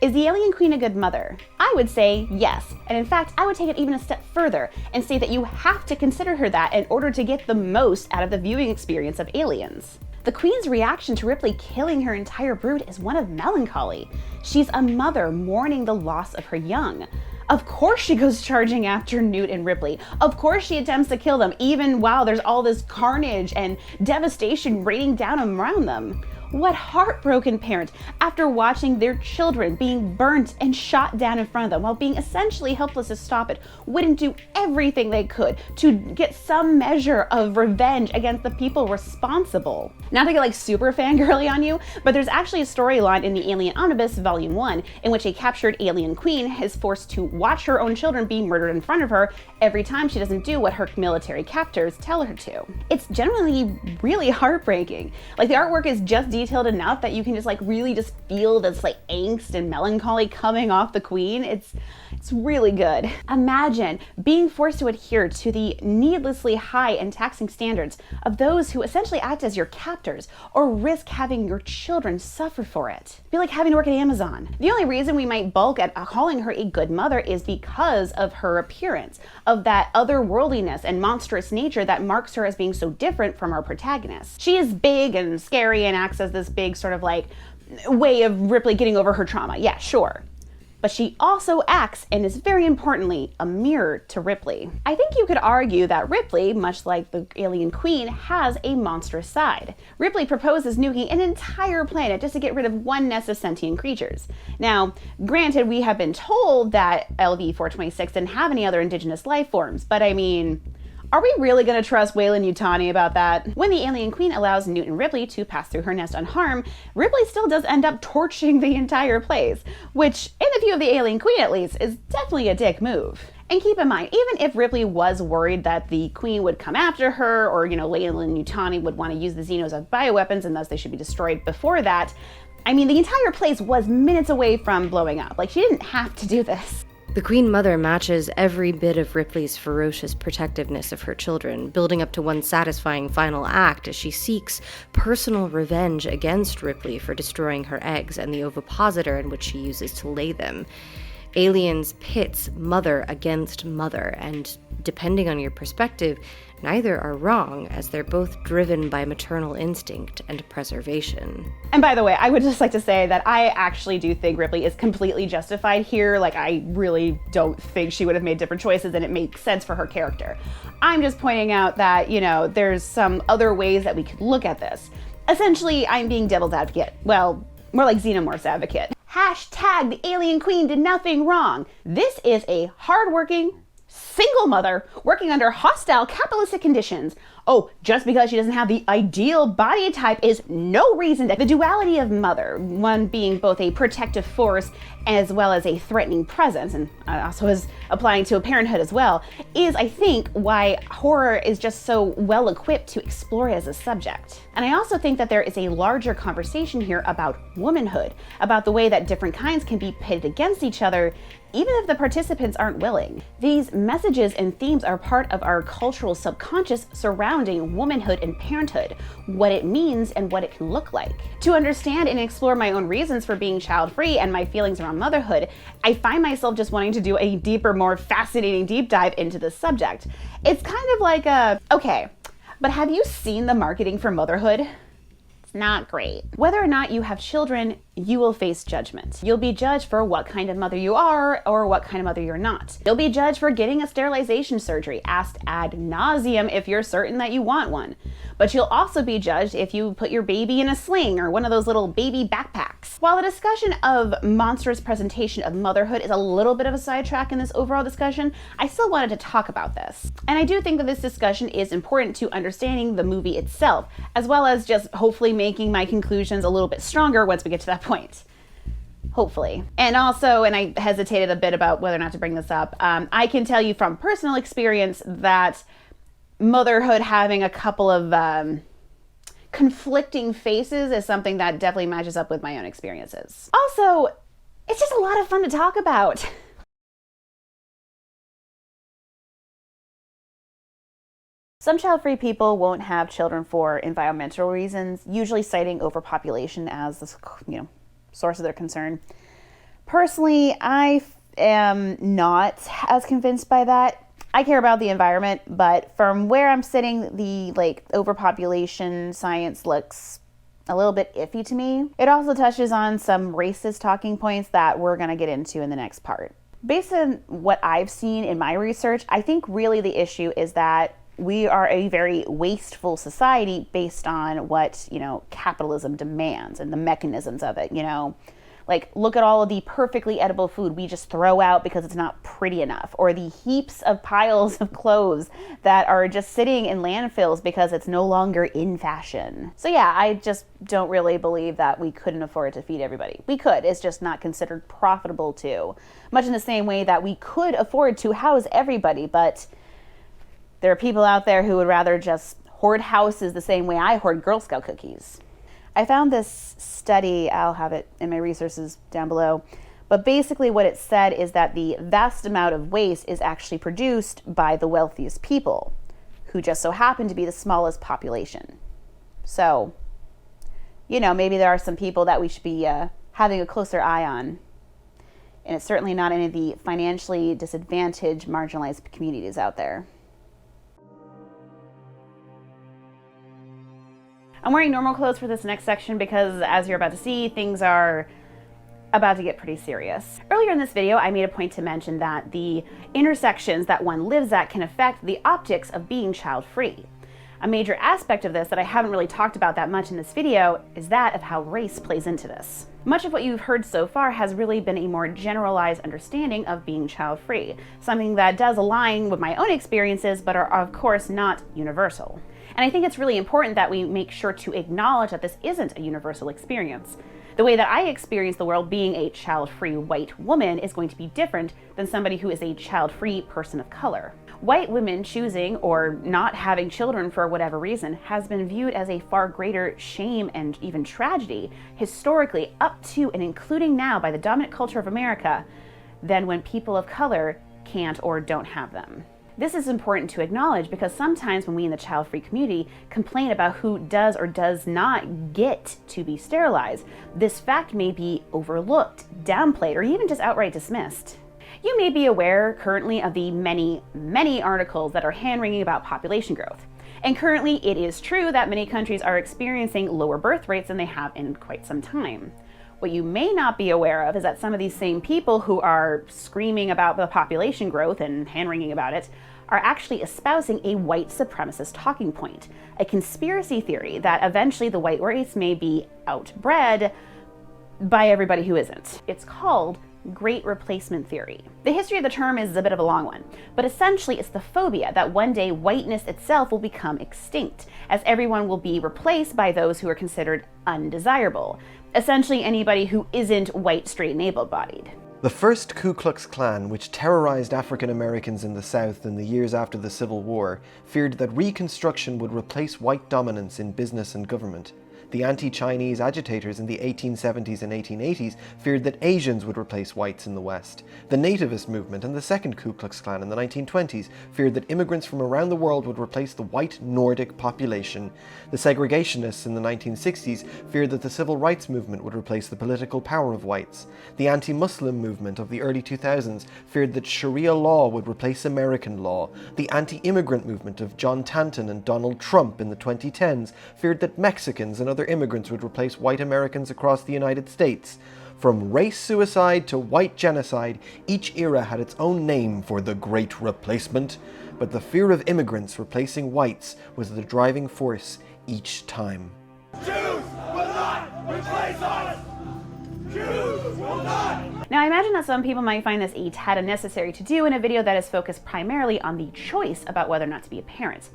Is the Alien Queen a good mother? I would say yes, and in fact, I would take it even a step further and say that you have to consider her that in order to get the most out of the viewing experience of Aliens. The Queen's reaction to Ripley killing her entire brood is one of melancholy. She's a mother mourning the loss of her young. Of course she goes charging after Newt and Ripley. Of course she attempts to kill them, even while there's all this carnage and devastation raining down around them. What heartbroken parent, after watching their children being burnt and shot down in front of them while being essentially helpless to stop it, wouldn't do everything they could to get some measure of revenge against the people responsible? Not to get like super fangirly on you, but there's actually a storyline in the Alien Omnibus Volume 1 in which a captured alien queen is forced to watch her own children be murdered in front of her every time she doesn't do what her military captors tell her to. It's genuinely really heartbreaking. Like, the artwork is just detailed enough that you can just like really just feel this like angst and melancholy coming off the Queen. It's really good. Imagine being forced to adhere to the needlessly high and taxing standards of those who essentially act as your captors or risk having your children suffer for it. It'd be like having to work at Amazon. The only reason we might balk at calling her a good mother is because of her appearance, of that otherworldliness and monstrous nature that marks her as being so different from our protagonist. She is big and scary and acts as this big sort of like way of Ripley getting over her trauma. Yeah, sure. But she also acts, and is very importantly, a mirror to Ripley. I think you could argue that Ripley, much like the Alien Queen, has a monstrous side. Ripley proposes nuking an entire planet just to get rid of one nest of sentient creatures. Now, granted, we have been told that LV-426 didn't have any other indigenous life forms, but I mean, are we really going to trust Weyland-Yutani about that? When the Alien Queen allows Newt and Ripley to pass through her nest unharmed, Ripley still does end up torching the entire place, which, in the view of the Alien Queen at least, is definitely a dick move. And keep in mind, even if Ripley was worried that the Queen would come after her, or, Weyland-Yutani would want to use the Xenos as bioweapons and thus they should be destroyed before that, I mean, the entire place was minutes away from blowing up. Like, she didn't have to do this. The Queen Mother matches every bit of Ripley's ferocious protectiveness of her children, building up to one satisfying final act as she seeks personal revenge against Ripley for destroying her eggs and the ovipositor in which she uses to lay them. Aliens pits mother against mother, and depending on your perspective, neither are wrong, as they're both driven by maternal instinct and preservation. And by the way, I would just like to say that I actually do think Ripley is completely justified here. Like, I really don't think she would have made different choices, and it makes sense for her character. I'm just pointing out that, you know, there's some other ways that we could look at this. Essentially, I'm being devil's advocate. Well, more like Xenomorph's advocate. Hashtag the alien queen did nothing wrong. This is a hardworking, single mother working under hostile capitalistic conditions. Oh, just because she doesn't have the ideal body type is no reason. The duality of mother, one being both a protective force as well as a threatening presence, and also is applying to parenthood as well, is, I think, why horror is just so well equipped to explore as a subject. And I also think that there is a larger conversation here about womanhood, about the way that different kinds can be pitted against each other, even if the participants aren't willing. These messages and themes are part of our cultural subconscious surrounding womanhood and parenthood, what it means and what it can look like. To understand and explore my own reasons for being child-free and my feelings around motherhood, I find myself just wanting to do a deeper, more fascinating deep dive into this subject. It's kind of like okay, but have you seen the marketing for motherhood? It's not great. Whether or not you have children, you will face judgment. You'll be judged for what kind of mother you are or what kind of mother you're not. You'll be judged for getting a sterilization surgery, asked ad nauseum if you're certain that you want one. But you'll also be judged if you put your baby in a sling or one of those little baby backpacks. While the discussion of monstrous presentation of motherhood is a little bit of a sidetrack in this overall discussion, I still wanted to talk about this. And I do think that this discussion is important to understanding the movie itself, as well as just hopefully making my conclusions a little bit stronger once we get to that point. Hopefully. And also, and I hesitated a bit about whether or not to bring this up, I can tell you from personal experience that motherhood having a couple of conflicting faces is something that definitely matches up with my own experiences. Also, it's just a lot of fun to talk about. Some child-free people won't have children for environmental reasons, usually citing overpopulation as the source of their concern. Personally, I am not as convinced by that. I care about the environment, but from where I'm sitting, the overpopulation science looks a little bit iffy to me. It also touches on some racist talking points that we're going to get into in the next part. Based on what I've seen in my research, I think really the issue is that we are a very wasteful society based on what, capitalism demands and the mechanisms of it, Like, look at all of the perfectly edible food we just throw out because it's not pretty enough, or the heaps of piles of clothes that are just sitting in landfills because it's no longer in fashion. So yeah, I just don't really believe that we couldn't afford to feed everybody. We could, it's just not considered profitable to. Much in the same way that we could afford to house everybody, but there are people out there who would rather just hoard houses the same way I hoard Girl Scout cookies. I found this study, I'll have it in my resources down below, but basically what it said is that the vast amount of waste is actually produced by the wealthiest people, who just so happen to be the smallest population. So, maybe there are some people that we should be having a closer eye on. And it's certainly not any of the financially disadvantaged, marginalized communities out there. I'm wearing normal clothes for this next section because, as you're about to see, things are about to get pretty serious. Earlier in this video, I made a point to mention that the intersections that one lives at can affect the optics of being child-free. A major aspect of this that I haven't really talked about that much in this video is that of how race plays into this. Much of what you've heard so far has really been a more generalized understanding of being child-free, something that does align with my own experiences but are of course not universal. And I think it's really important that we make sure to acknowledge that this isn't a universal experience. The way that I experience the world being a child-free white woman is going to be different than somebody who is a child-free person of color. White women choosing or not having children for whatever reason has been viewed as a far greater shame and even tragedy, historically up to and including now by the dominant culture of America, than when people of color can't or don't have them. This is important to acknowledge because sometimes when we in the child-free community complain about who does or does not get to be sterilized, this fact may be overlooked, downplayed, or even just outright dismissed. You may be aware currently of the many, many articles that are hand-wringing about population growth. And currently it is true that many countries are experiencing lower birth rates than they have in quite some time. What you may not be aware of is that some of these same people who are screaming about the population growth and hand-wringing about it are actually espousing a white supremacist talking point, a conspiracy theory that eventually the white race may be outbred by everybody who isn't. It's called Great Replacement Theory. The history of the term is a bit of a long one, but essentially it's the phobia that one day whiteness itself will become extinct, as everyone will be replaced by those who are considered undesirable. Essentially anybody who isn't white, straight, and able-bodied. The first Ku Klux Klan, which terrorized African Americans in the South in the years after the Civil War, feared that Reconstruction would replace white dominance in business and government. The anti-Chinese agitators in the 1870s and 1880s feared that Asians would replace whites in the West. The nativist movement and the second Ku Klux Klan in the 1920s feared that immigrants from around the world would replace the white Nordic population. The segregationists in the 1960s feared that the civil rights movement would replace the political power of whites. The anti-Muslim movement of the early 2000s feared that Sharia law would replace American law. The anti-immigrant movement of John Tanton and Donald Trump in the 2010s feared that Mexicans and other immigrants would replace white Americans across the United States. From race suicide to white genocide, each era had its own name for the Great Replacement, but the fear of immigrants replacing whites was the driving force each time. Jews will not replace us! Jews will not! Now I imagine that some people might find this a tad unnecessary to do in a video that is focused primarily on the choice about whether or not to be a parent.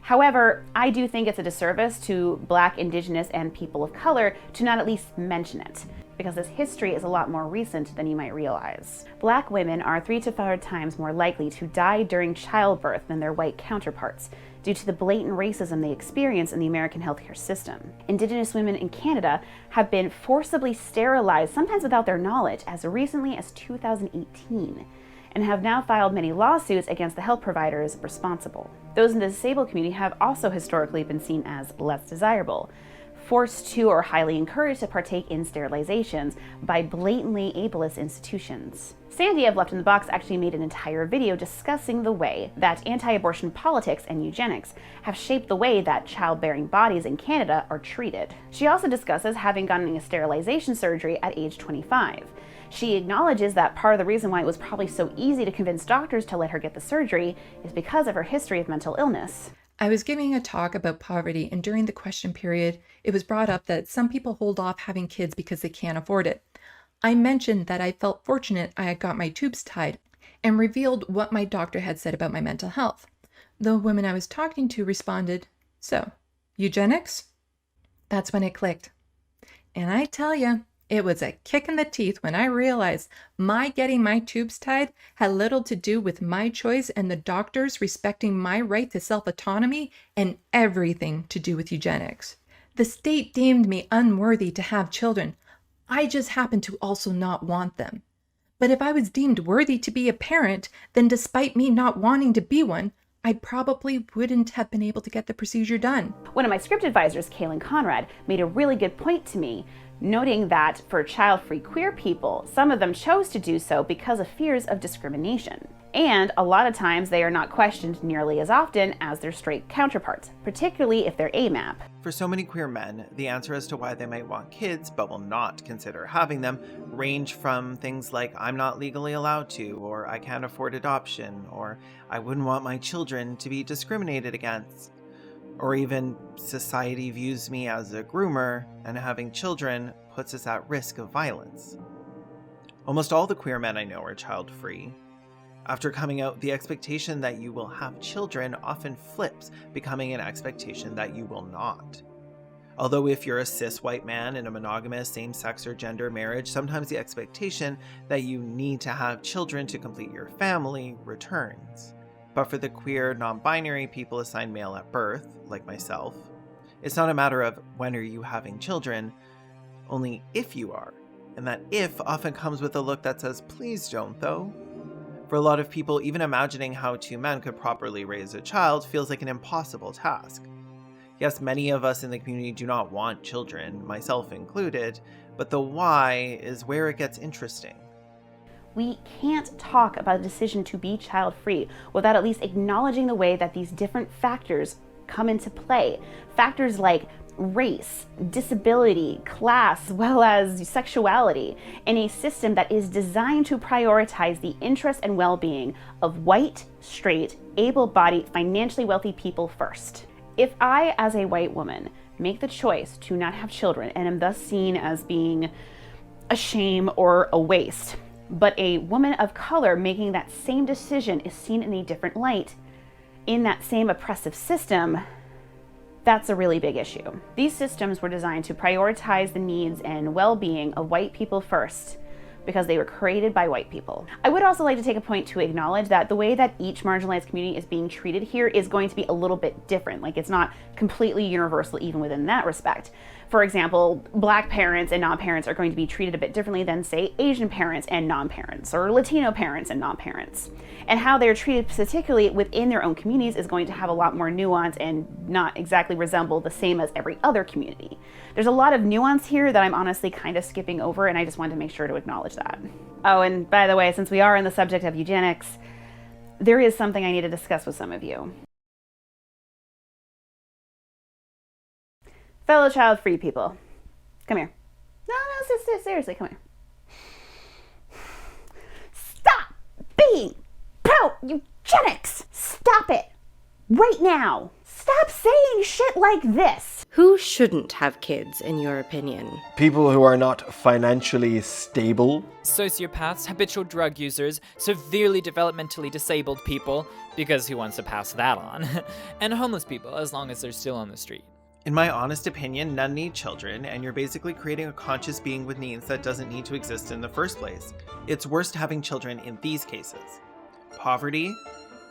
However, I do think it's a disservice to Black, Indigenous, and people of color to not at least mention it, because this history is a lot more recent than you might realize. Black women are 3 to 5 times more likely to die during childbirth than their white counterparts, due to the blatant racism they experience in the American healthcare system. Indigenous women in Canada have been forcibly sterilized, sometimes without their knowledge, as recently as 2018. And have now filed many lawsuits against the health providers responsible. Those in the disabled community have also historically been seen as less desirable, forced to or highly encouraged to partake in sterilizations by blatantly ableist institutions. Sandy of Left in the Box actually made an entire video discussing the way that anti-abortion politics and eugenics have shaped the way that childbearing bodies in Canada are treated. She also discusses having gotten a sterilization surgery at age 25. She acknowledges that part of the reason why it was probably so easy to convince doctors to let her get the surgery is because of her history of mental illness. I was giving a talk about poverty, and during the question period, it was brought up that some people hold off having kids because they can't afford it. I mentioned that I felt fortunate I had got my tubes tied, and revealed what my doctor had said about my mental health. The woman I was talking to responded, "So, eugenics?" That's when it clicked. And I tell you, it was a kick in the teeth when I realized my getting my tubes tied had little to do with my choice and the doctors respecting my right to self-autonomy, and everything to do with eugenics. The state deemed me unworthy to have children. I just happened to also not want them. But if I was deemed worthy to be a parent, then despite me not wanting to be one, I probably wouldn't have been able to get the procedure done. One of my script advisors, Caelan Conrad, made a really good point to me, noting that for child-free queer people, some of them chose to do so because of fears of discrimination. And a lot of times they are not questioned nearly as often as their straight counterparts, particularly if they're AMAP. For so many queer men, the answer as to why they might want kids but will not consider having them range from things like I'm not legally allowed to, or I can't afford adoption, or I wouldn't want my children to be discriminated against. Or even society views me as a groomer, and having children puts us at risk of violence. Almost all the queer men I know are child-free. After coming out, the expectation that you will have children often flips, becoming an expectation that you will not. Although if you're a cis white man in a monogamous same-sex or gender marriage, sometimes the expectation that you need to have children to complete your family returns. But for the queer, non-binary people assigned male at birth, like myself, it's not a matter of when are you having children, only if you are. And that if often comes with a look that says, please don't though. For a lot of people, even imagining how two men could properly raise a child feels like an impossible task. Yes, many of us in the community do not want children, myself included, but the why is where it gets interesting. We can't talk about a decision to be child-free without at least acknowledging the way that these different factors come into play. Factors like race, disability, class, as well as sexuality, in a system that is designed to prioritize the interests and well-being of white, straight, able-bodied, financially wealthy people first. If I, as a white woman, make the choice to not have children and am thus seen as being a shame or a waste, but a woman of color making that same decision is seen in a different light in that same oppressive system, that's a really big issue. These systems were designed to prioritize the needs and well-being of white people first because they were created by white people. I would also like to take a point to acknowledge that the way that each marginalized community is being treated here is going to be a little bit different. Like, it's not completely universal even within that respect. For example, Black parents and non-parents are going to be treated a bit differently than, say, Asian parents and non-parents, or Latino parents and non-parents. And how they're treated particularly within their own communities is going to have a lot more nuance and not exactly resemble the same as every other community. There's a lot of nuance here that I'm honestly kind of skipping over, and I just wanted to make sure to acknowledge that. Oh, and by the way, since we are on the subject of eugenics, there is something I need to discuss with some of you. Fellow child-free people, come here. No, seriously, come here. Stop being pro-eugenics! Stop it! Right now! Stop saying shit like this! Who shouldn't have kids, in your opinion? People who are not financially stable. Sociopaths, habitual drug users, severely developmentally disabled people, because who wants to pass that on? And homeless people, as long as they're still on the street. In my honest opinion, none need children, and you're basically creating a conscious being with needs that doesn't need to exist in the first place. It's worst having children in these cases. Poverty,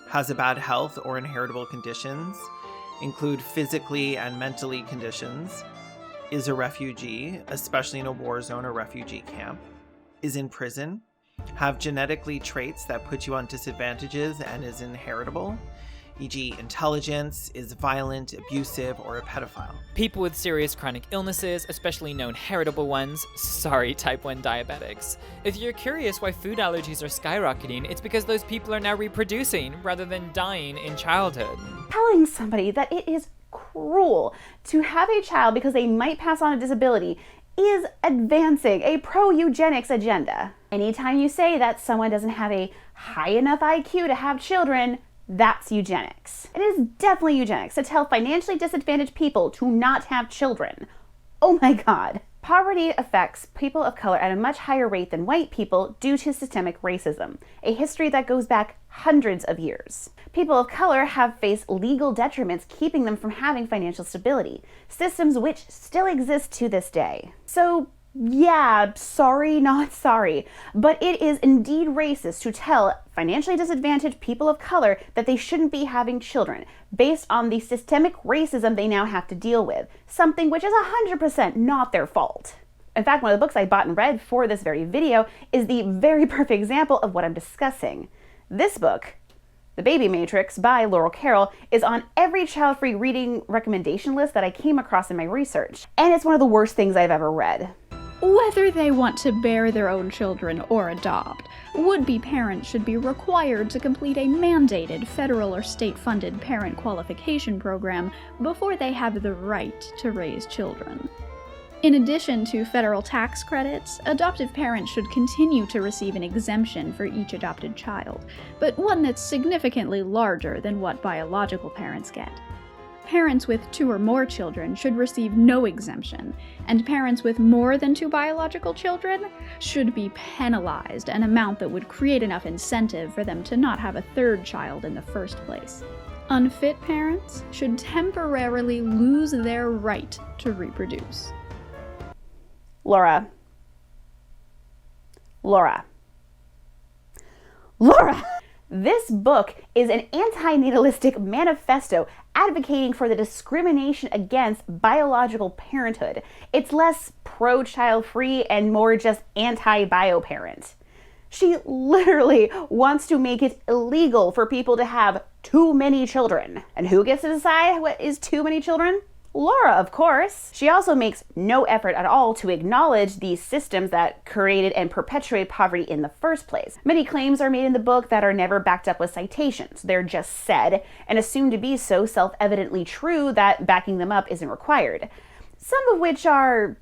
has a bad health or inheritable conditions, include physically and mentally conditions, is a refugee, especially in a war zone or refugee camp, is in prison, have genetically traits that put you on disadvantages and is inheritable, e.g. intelligence, is violent, abusive, or a pedophile. People with serious chronic illnesses, especially known heritable ones, sorry, type 1 diabetics. If you're curious why food allergies are skyrocketing, it's because those people are now reproducing rather than dying in childhood. Telling somebody that it is cruel to have a child because they might pass on a disability is advancing a pro-eugenics agenda. Anytime you say that someone doesn't have a high enough IQ to have children, that's eugenics. It is definitely eugenics to tell financially disadvantaged people to not have children. Oh my God. Poverty affects people of color at a much higher rate than white people due to systemic racism, a history that goes back hundreds of years. People of color have faced legal detriments keeping them from having financial stability, systems which still exist to this day. So yeah, sorry, not sorry, but it is indeed racist to tell financially disadvantaged people of color that they shouldn't be having children based on the systemic racism they now have to deal with, something which is 100% not their fault. In fact, one of the books I bought and read for this very video is the very perfect example of what I'm discussing. This book, The Baby Matrix by Laurel Carroll, is on every child-free reading recommendation list that I came across in my research, and it's one of the worst things I've ever read. Whether they want to bear their own children or adopt, would-be parents should be required to complete a mandated federal or state-funded parent qualification program before they have the right to raise children. In addition to federal tax credits, adoptive parents should continue to receive an exemption for each adopted child, but one that's significantly larger than what biological parents get. Parents with 2 or more children should receive no exemption, and parents with more than 2 biological children should be penalized an amount that would create enough incentive for them to not have a 3rd child in the first place. Unfit parents should temporarily lose their right to reproduce. Laura. This book is an anti-natalistic manifesto advocating for the discrimination against biological parenthood. It's less pro-child free and more just anti-bio parent. She literally wants to make it illegal for people to have too many children. And who gets to decide what is too many children? Laura, of course. She also makes no effort at all to acknowledge these systems that created and perpetuated poverty in the first place. Many claims are made in the book that are never backed up with citations. They're just said and assumed to be so self-evidently true that backing them up isn't required. Some of which are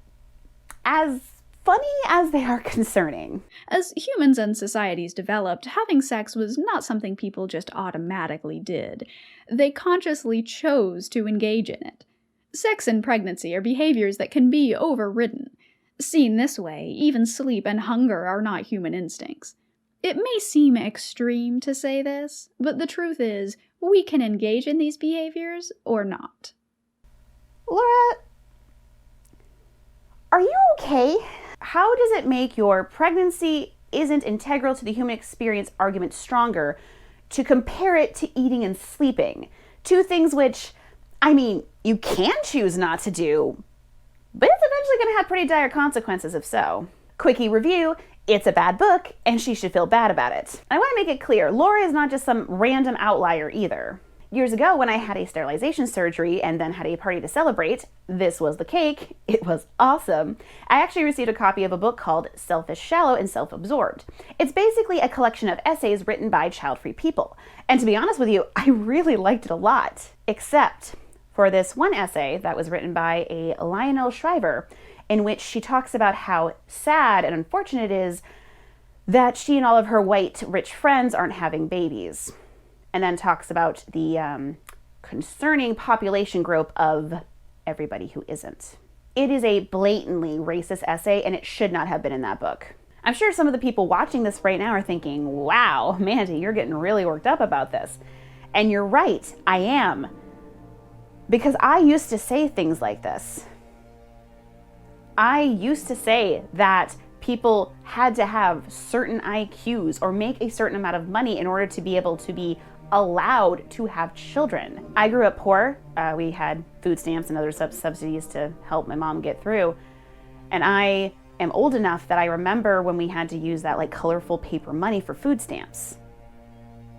as funny as they are concerning. As humans and societies developed, having sex was not something people just automatically did. They consciously chose to engage in it. Sex and pregnancy are behaviors that can be overridden. Seen this way, even sleep and hunger are not human instincts. It may seem extreme to say this, but the truth is, we can engage in these behaviors or not. Laura, are you okay? How does it make your pregnancy isn't integral to the human experience argument stronger to compare it to eating and sleeping? Two things which, I mean, you can choose not to do, but it's eventually going to have pretty dire consequences if so. Quickie review, it's a bad book, and she should feel bad about it. I want to make it clear, Laura is not just some random outlier either. Years ago, when I had a sterilization surgery and then had a party to celebrate, this was the cake. It was awesome. I actually received a copy of a book called Selfish, Shallow, and Self-Absorbed. It's basically a collection of essays written by child-free people. And to be honest with you, I really liked it a lot. Except for this one essay that was written by a Lionel Shriver, in which she talks about how sad and unfortunate it is that she and all of her white, rich friends aren't having babies. And then talks about the concerning population group of everybody who isn't. It is a blatantly racist essay, and it should not have been in that book. I'm sure some of the people watching this right now are thinking, wow, Mandy, you're getting really worked up about this. And you're right, I am. Because I used to say things like this. I used to say that people had to have certain IQs or make a certain amount of money in order to be able to be allowed to have children. I grew up poor. We had food stamps and other subsidies to help my mom get through. And I am old enough that I remember when we had to use that like colorful paper money for food stamps.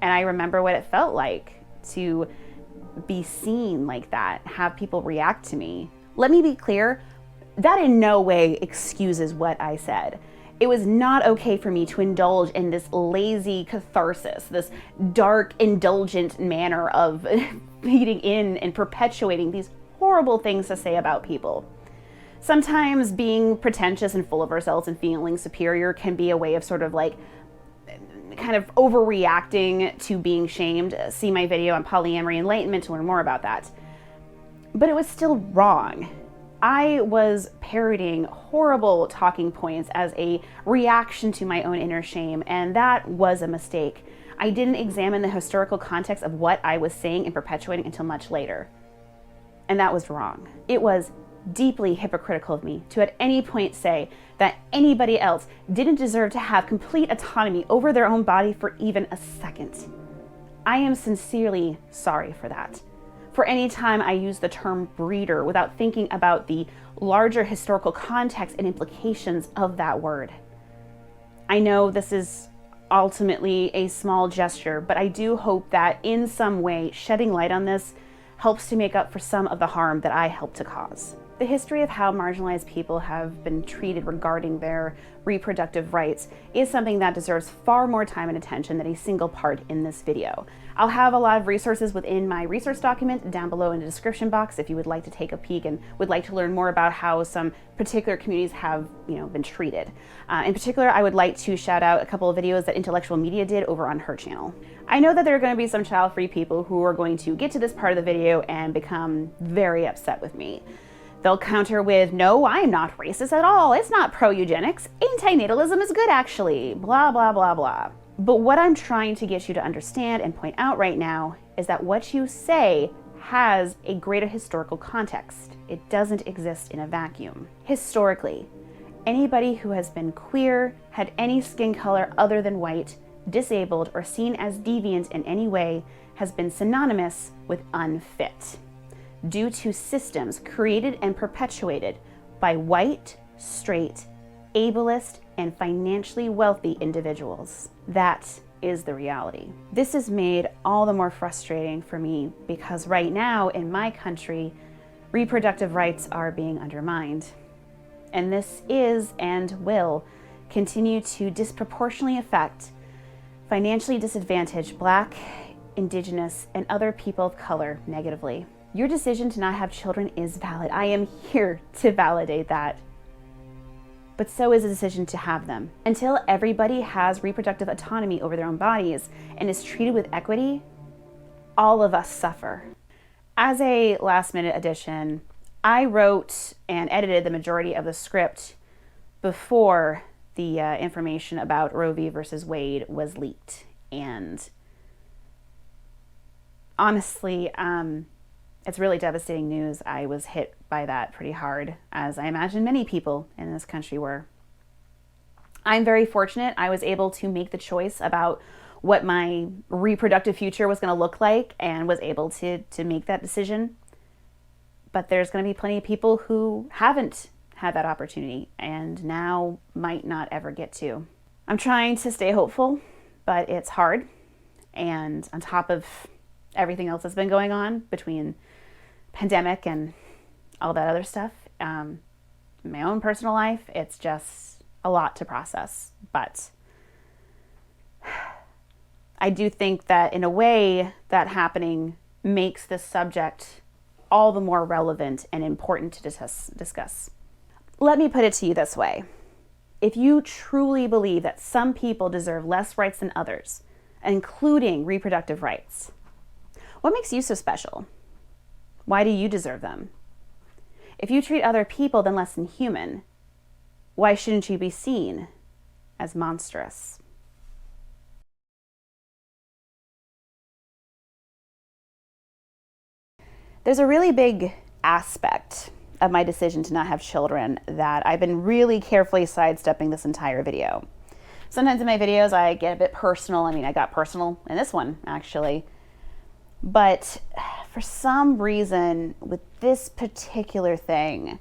And I remember what it felt like to be seen like that, have people react to me. Let me be clear, that in no way excuses what I said. It was not okay for me to indulge in this lazy catharsis, this dark, indulgent manner of feeding in and perpetuating these horrible things to say about people. Sometimes being pretentious and full of ourselves and feeling superior can be a way of sort of like kind of overreacting to being shamed. See my video on polyamory enlightenment to learn more about that. But it was still wrong. I was parroting horrible talking points as a reaction to my own inner shame, and that was a mistake. I didn't examine the historical context of what I was saying and perpetuating until much later. And that was wrong. It was deeply hypocritical of me to at any point say that anybody else didn't deserve to have complete autonomy over their own body for even a second. I am sincerely sorry for that. For any time I use the term breeder without thinking about the larger historical context and implications of that word. I know this is ultimately a small gesture, but I do hope that in some way shedding light on this helps to make up for some of the harm that I helped to cause. The history of how marginalized people have been treated regarding their reproductive rights is something that deserves far more time and attention than a single part in this video. I'll have a lot of resources within my resource document down below in the description box if you would like to take a peek and would like to learn more about how some particular communities have, been treated. In particular, I would like to shout out a couple of videos that Intellectual Media did over on her channel. I know that there are going to be some child-free people who are going to get to this part of the video and become very upset with me. They'll counter with, no, I'm not racist at all. It's not pro-eugenics. Antinatalism is good, actually. Blah, blah, blah, blah. But what I'm trying to get you to understand and point out right now is that what you say has a greater historical context. It doesn't exist in a vacuum. Historically, anybody who has been queer, had any skin color other than white, disabled, or seen as deviant in any way has been synonymous with unfit, due to systems created and perpetuated by white, straight, ableist, and financially wealthy individuals. That is the reality. This is made all the more frustrating for me because right now in my country, reproductive rights are being undermined. And this is and will continue to disproportionately affect financially disadvantaged Black, Indigenous, and other people of color negatively. Your decision to not have children is valid. I am here to validate that. But so is the decision to have them. Until everybody has reproductive autonomy over their own bodies and is treated with equity, all of us suffer. As a last-minute addition, I wrote and edited the majority of the script before the information about Roe v. versus Wade was leaked. And honestly, it's really devastating news. I was hit by that pretty hard, as I imagine many people in this country were. I'm very fortunate I was able to make the choice about what my reproductive future was going to look like and was able to make that decision. But there's going to be plenty of people who haven't had that opportunity and now might not ever get to. I'm trying to stay hopeful, but it's hard. And on top of everything else that's been going on between pandemic and all that other stuff, my own personal life, it's just a lot to process. But I do think that in a way that happening makes this subject all the more relevant and important to discuss. Let me put it to you this way. If you truly believe that some people deserve less rights than others, including reproductive rights, what makes you so special? Why do you deserve them? If you treat other people than less than human, why shouldn't you be seen as monstrous? There's a really big aspect of my decision to not have children that I've been really carefully sidestepping this entire video. Sometimes in my videos I get a bit personal. I mean, I got personal in this one, actually. But for some reason, with this particular thing,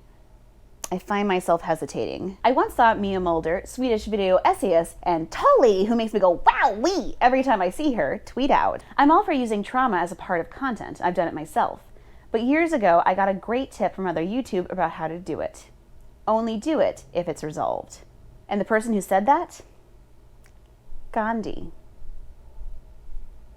I find myself hesitating. I once thought Mia Mulder, Swedish video essayist, and Tully, who makes me go, wow-wee, every time I see her tweet out. I'm all for using trauma as a part of content. I've done it myself. But years ago, I got a great tip from another YouTube about how to do it. Only do it if it's resolved. And the person who said that? Gandhi.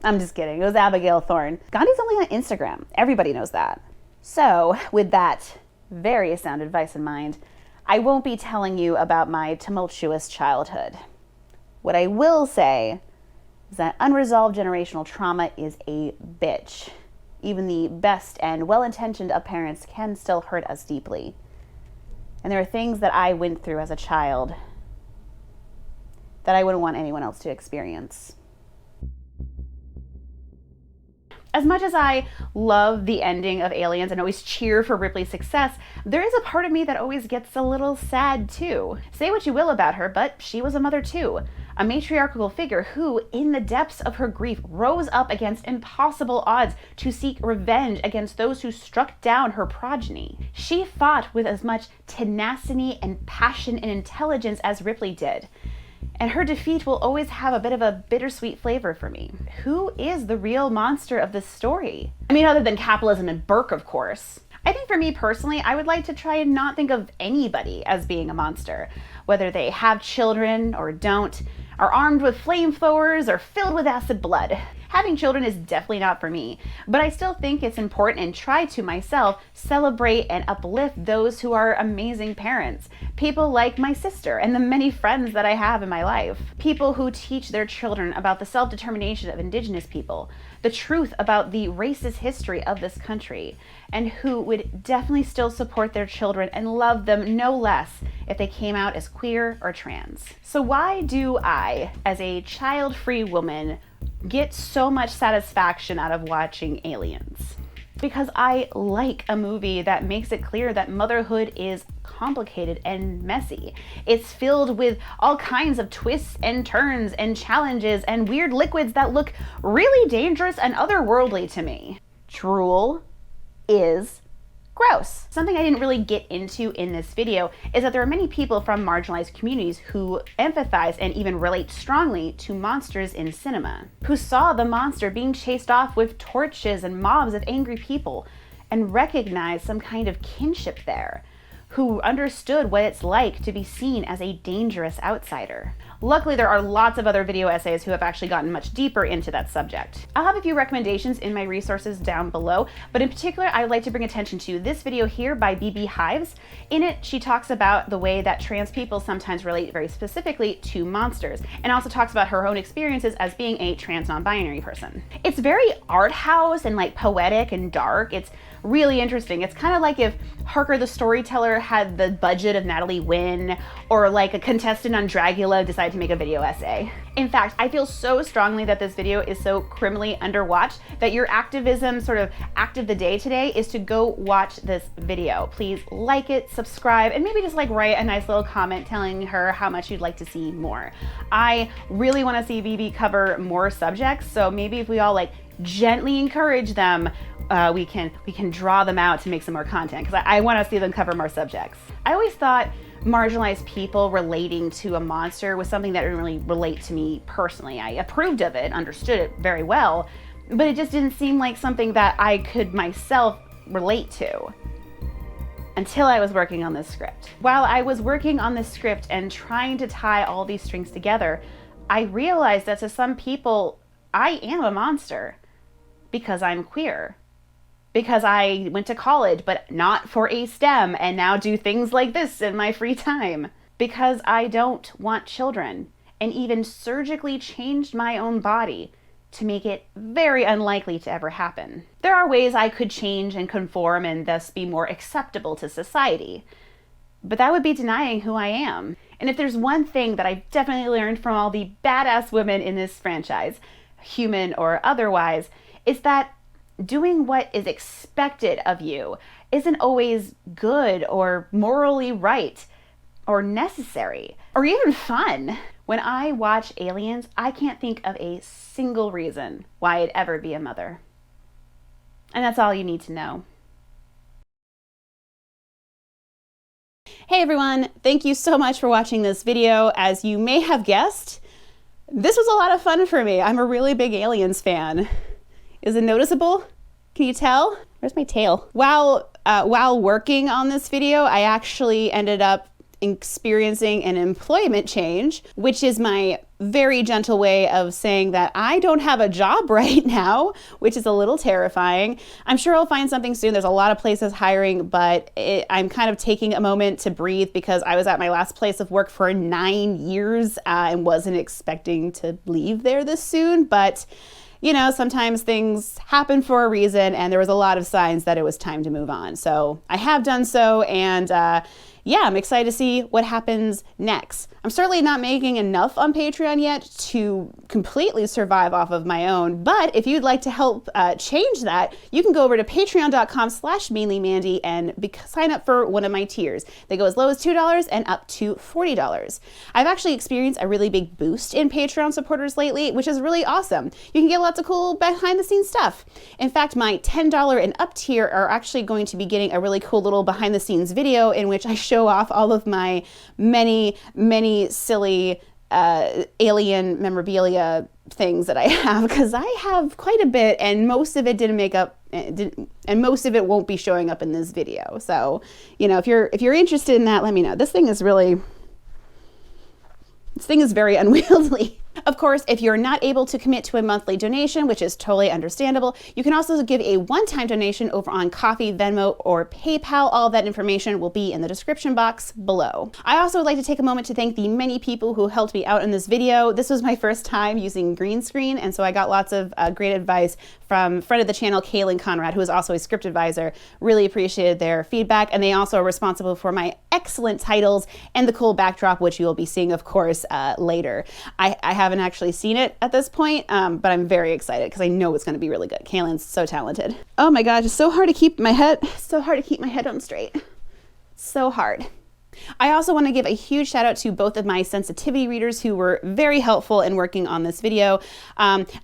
I'm just kidding. It was Abigail Thorne. Gandhi's only on Instagram. Everybody knows that. So, with that very sound advice in mind, I won't be telling you about my tumultuous childhood. What I will say is that unresolved generational trauma is a bitch. Even the best and well-intentioned of parents can still hurt us deeply. And there are things that I went through as a child that I wouldn't want anyone else to experience. As much as I love the ending of Aliens and always cheer for Ripley's success, there is a part of me that always gets a little sad too. Say what you will about her, but she was a mother too. A matriarchal figure who, in the depths of her grief, rose up against impossible odds to seek revenge against those who struck down her progeny. She fought with as much tenacity and passion and intelligence as Ripley did. And her defeat will always have a bit of a bittersweet flavor for me. Who is the real monster of this story? I mean, other than capitalism and Burke, of course. I think for me personally, I would like to try and not think of anybody as being a monster, whether they have children or don't, are armed with flamethrowers or filled with acid blood. Having children is definitely not for me, but I still think it's important and try to myself celebrate and uplift those who are amazing parents. People like my sister and the many friends that I have in my life. People who teach their children about the self-determination of Indigenous people, the truth about the racist history of this country, and who would definitely still support their children and love them no less if they came out as queer or trans. So why do I, as a child-free woman, get so much satisfaction out of watching Aliens? because I like a movie that makes it clear that motherhood is complicated and messy. It's filled with all kinds of twists and turns and challenges and weird liquids that look really dangerous and otherworldly to me. Drool is gross. Something I didn't really get into in this video is that there are many people from marginalized communities who empathize and even relate strongly to monsters in cinema, who saw the monster being chased off with torches and mobs of angry people and recognized some kind of kinship there, who understood what it's like to be seen as a dangerous outsider. Luckily, there are lots of other video essays who have actually gotten much deeper into that subject. I'll have a few recommendations in my resources down below, but in particular, I would like to bring attention to this video here by BB Hives. In it, she talks about the way that trans people sometimes relate very specifically to monsters, and also talks about her own experiences as being a trans non-binary person. It's very art house and like poetic and dark. It's really interesting. It's kind of like if Harker the Storyteller had the budget of Natalie Wynn, or like a contestant on Dragula decided to make a video essay. In fact, I feel so strongly that this video is so criminally underwatched that your activism sort of act of the day today is to go watch this video. Please like it, subscribe, and maybe just like write a nice little comment telling her how much you'd like to see more. I really want to see BB cover more subjects, so maybe if we all like gently encourage them, we can draw them out to make some more content, because I want to see them cover more subjects. I always thought marginalized people relating to a monster was something that didn't really relate to me personally. I approved of it, understood it very well, but it just didn't seem like something that I could myself relate to until I was working on this script. While I was working on this script and trying to tie all these strings together, I realized that to some people, I am a monster because I'm queer. Because I went to college, but not for a STEM, and now do things like this in my free time. Because I don't want children, and even surgically changed my own body to make it very unlikely to ever happen. There are ways I could change and conform and thus be more acceptable to society, but that would be denying who I am. And if there's one thing that I've definitely learned from all the badass women in this franchise, human or otherwise, is that doing what is expected of you isn't always good or morally right or necessary or even fun. When I watch Aliens, I can't think of a single reason why I'd ever be a mother. And that's all you need to know. Hey everyone, thank you so much for watching this video. As you may have guessed, this was a lot of fun for me. I'm a really big Aliens fan. Is it noticeable? Can you tell? Where's my tail? While working on this video, I actually ended up experiencing an employment change, which is my very gentle way of saying that I don't have a job right now, which is a little terrifying. I'm sure I'll find something soon. There's a lot of places hiring, but I'm kind of taking a moment to breathe because I was at my last place of work for 9 years and wasn't expecting to leave there this soon, but you know, sometimes things happen for a reason, and there was a lot of signs that it was time to move on. So I have done so, and yeah, I'm excited to see what happens next. I'm certainly not making enough on Patreon yet to completely survive off of my own, but if you'd like to help change that, you can go over to patreon.com/mainlymandy and sign up for one of my tiers. They go as low as $2 and up to $40. I've actually experienced a really big boost in Patreon supporters lately, which is really awesome. You can get lots of cool behind the scenes stuff. In fact, my $10 and up tier are actually going to be getting a really cool little behind the scenes video in which I show off all of my many silly alien memorabilia things that I have, because I have quite a bit, and most of it didn't make up, and most of it won't be showing up in this video. So, you know, if you're interested in that, let me know. This thing is very unwieldy. Of course, if you're not able to commit to a monthly donation, which is totally understandable, you can also give a one-time donation over on Ko-fi, Venmo, or PayPal. All of that information will be in the description box below. I also would like to take a moment to thank the many people who helped me out in this video. This was my first time using green screen, and so I got lots of great advice from friend of the channel, Caelan Conrad, who is also a script advisor. Really appreciated their feedback, and they also are responsible for my excellent titles and the cool backdrop, which you will be seeing, of course, later. I have haven't actually seen it at this point, but I'm very excited because I know it's going to be really good. Caelan's so talented. Oh my gosh, it's so hard to keep my head on straight. So hard. I also want to give a huge shout out to both of my sensitivity readers who were very helpful in working on this video,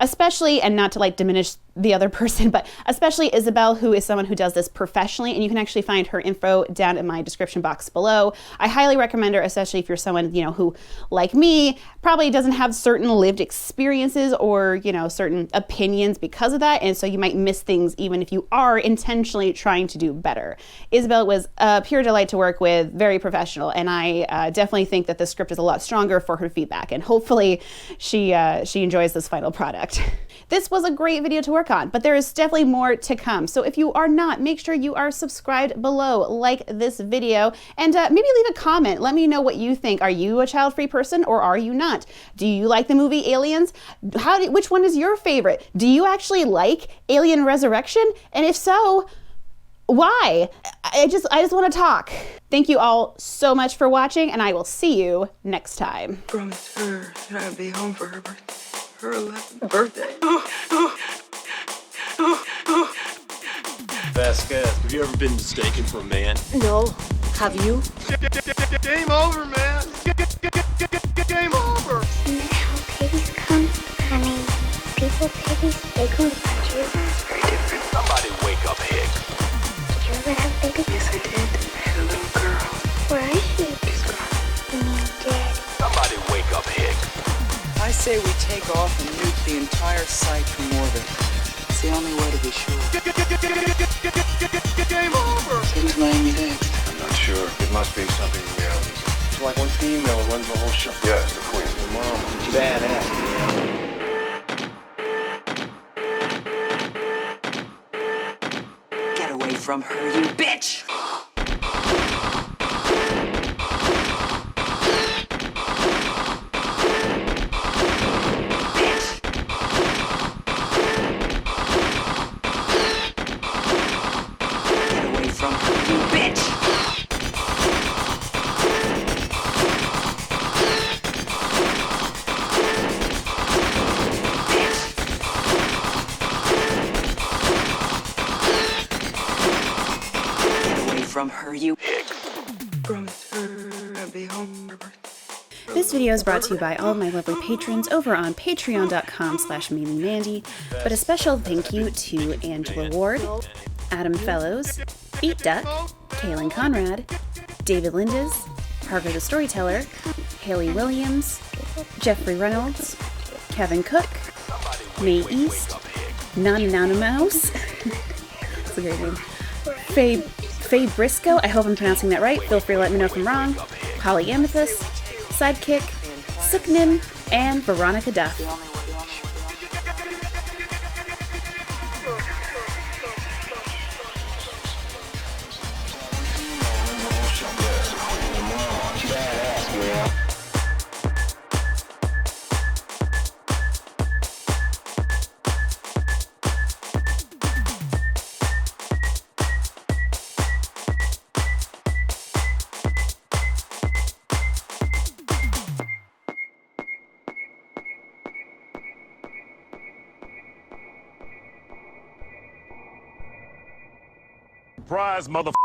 especially, and not to like diminish the other person, but especially Isabelle, who is someone who does this professionally, and you can actually find her info down in my description box below. I highly recommend her, especially if you're someone, you know, who, like me, probably doesn't have certain lived experiences or, you know, certain opinions because of that, and so you might miss things even if you are intentionally trying to do better. Isabelle was a pure delight to work with, very professional, and I definitely think that the script is a lot stronger for her feedback, and hopefully she enjoys this final product. This was a great video to work on, but there is definitely more to come. So if you are not, make sure you are subscribed below, like this video, and maybe leave a comment. Let me know what you think. Are you a child-free person or are you not? Do you like the movie Aliens? Which one is your favorite? Do you actually like Alien Resurrection? And if so, why? I just want to talk. Thank you all so much for watching, and I will see you next time. Promised her that I'd be home for her 11th birthday. Vasquez, have you ever been mistaken for a man? No. Have you? Game over, man. Game over. Isn't that how babies come? I mean, people babies, they come from Jesus. Very different. Somebody wake up, Hick. Did you ever have a baby? Yes, I did. I had a little girl. Where is she? She's gone. You mean dead? Somebody wake up, Hick. I say we take off and nuke the entire site from orbit. It's the only way to be sure. Game over. Who's laying me next? I'm not sure. It must be something in reality. It's like one female runs the whole show. Yeah, it's the queen. The mom. Badass. Get away from her, you bitch! From her, you promised her I'd be home. This video is brought to you by all of my lovely patrons over on patreon.com/mainlymandy, but a special thank you to Angela Ward, Adam Fellows, Beat Duck, Caelan Conrad, David Lindes, Parker the Storyteller, Haley Williams, Jeffrey Reynolds, Kevin Cook, May East, Nana Mouse, that's a great name, Faye Briscoe, I hope I'm pronouncing that right, feel free to let me know if I'm wrong, Holly Amethyst, Sidekick, Suknin, and Veronica Duff. Surprise, motherfucker.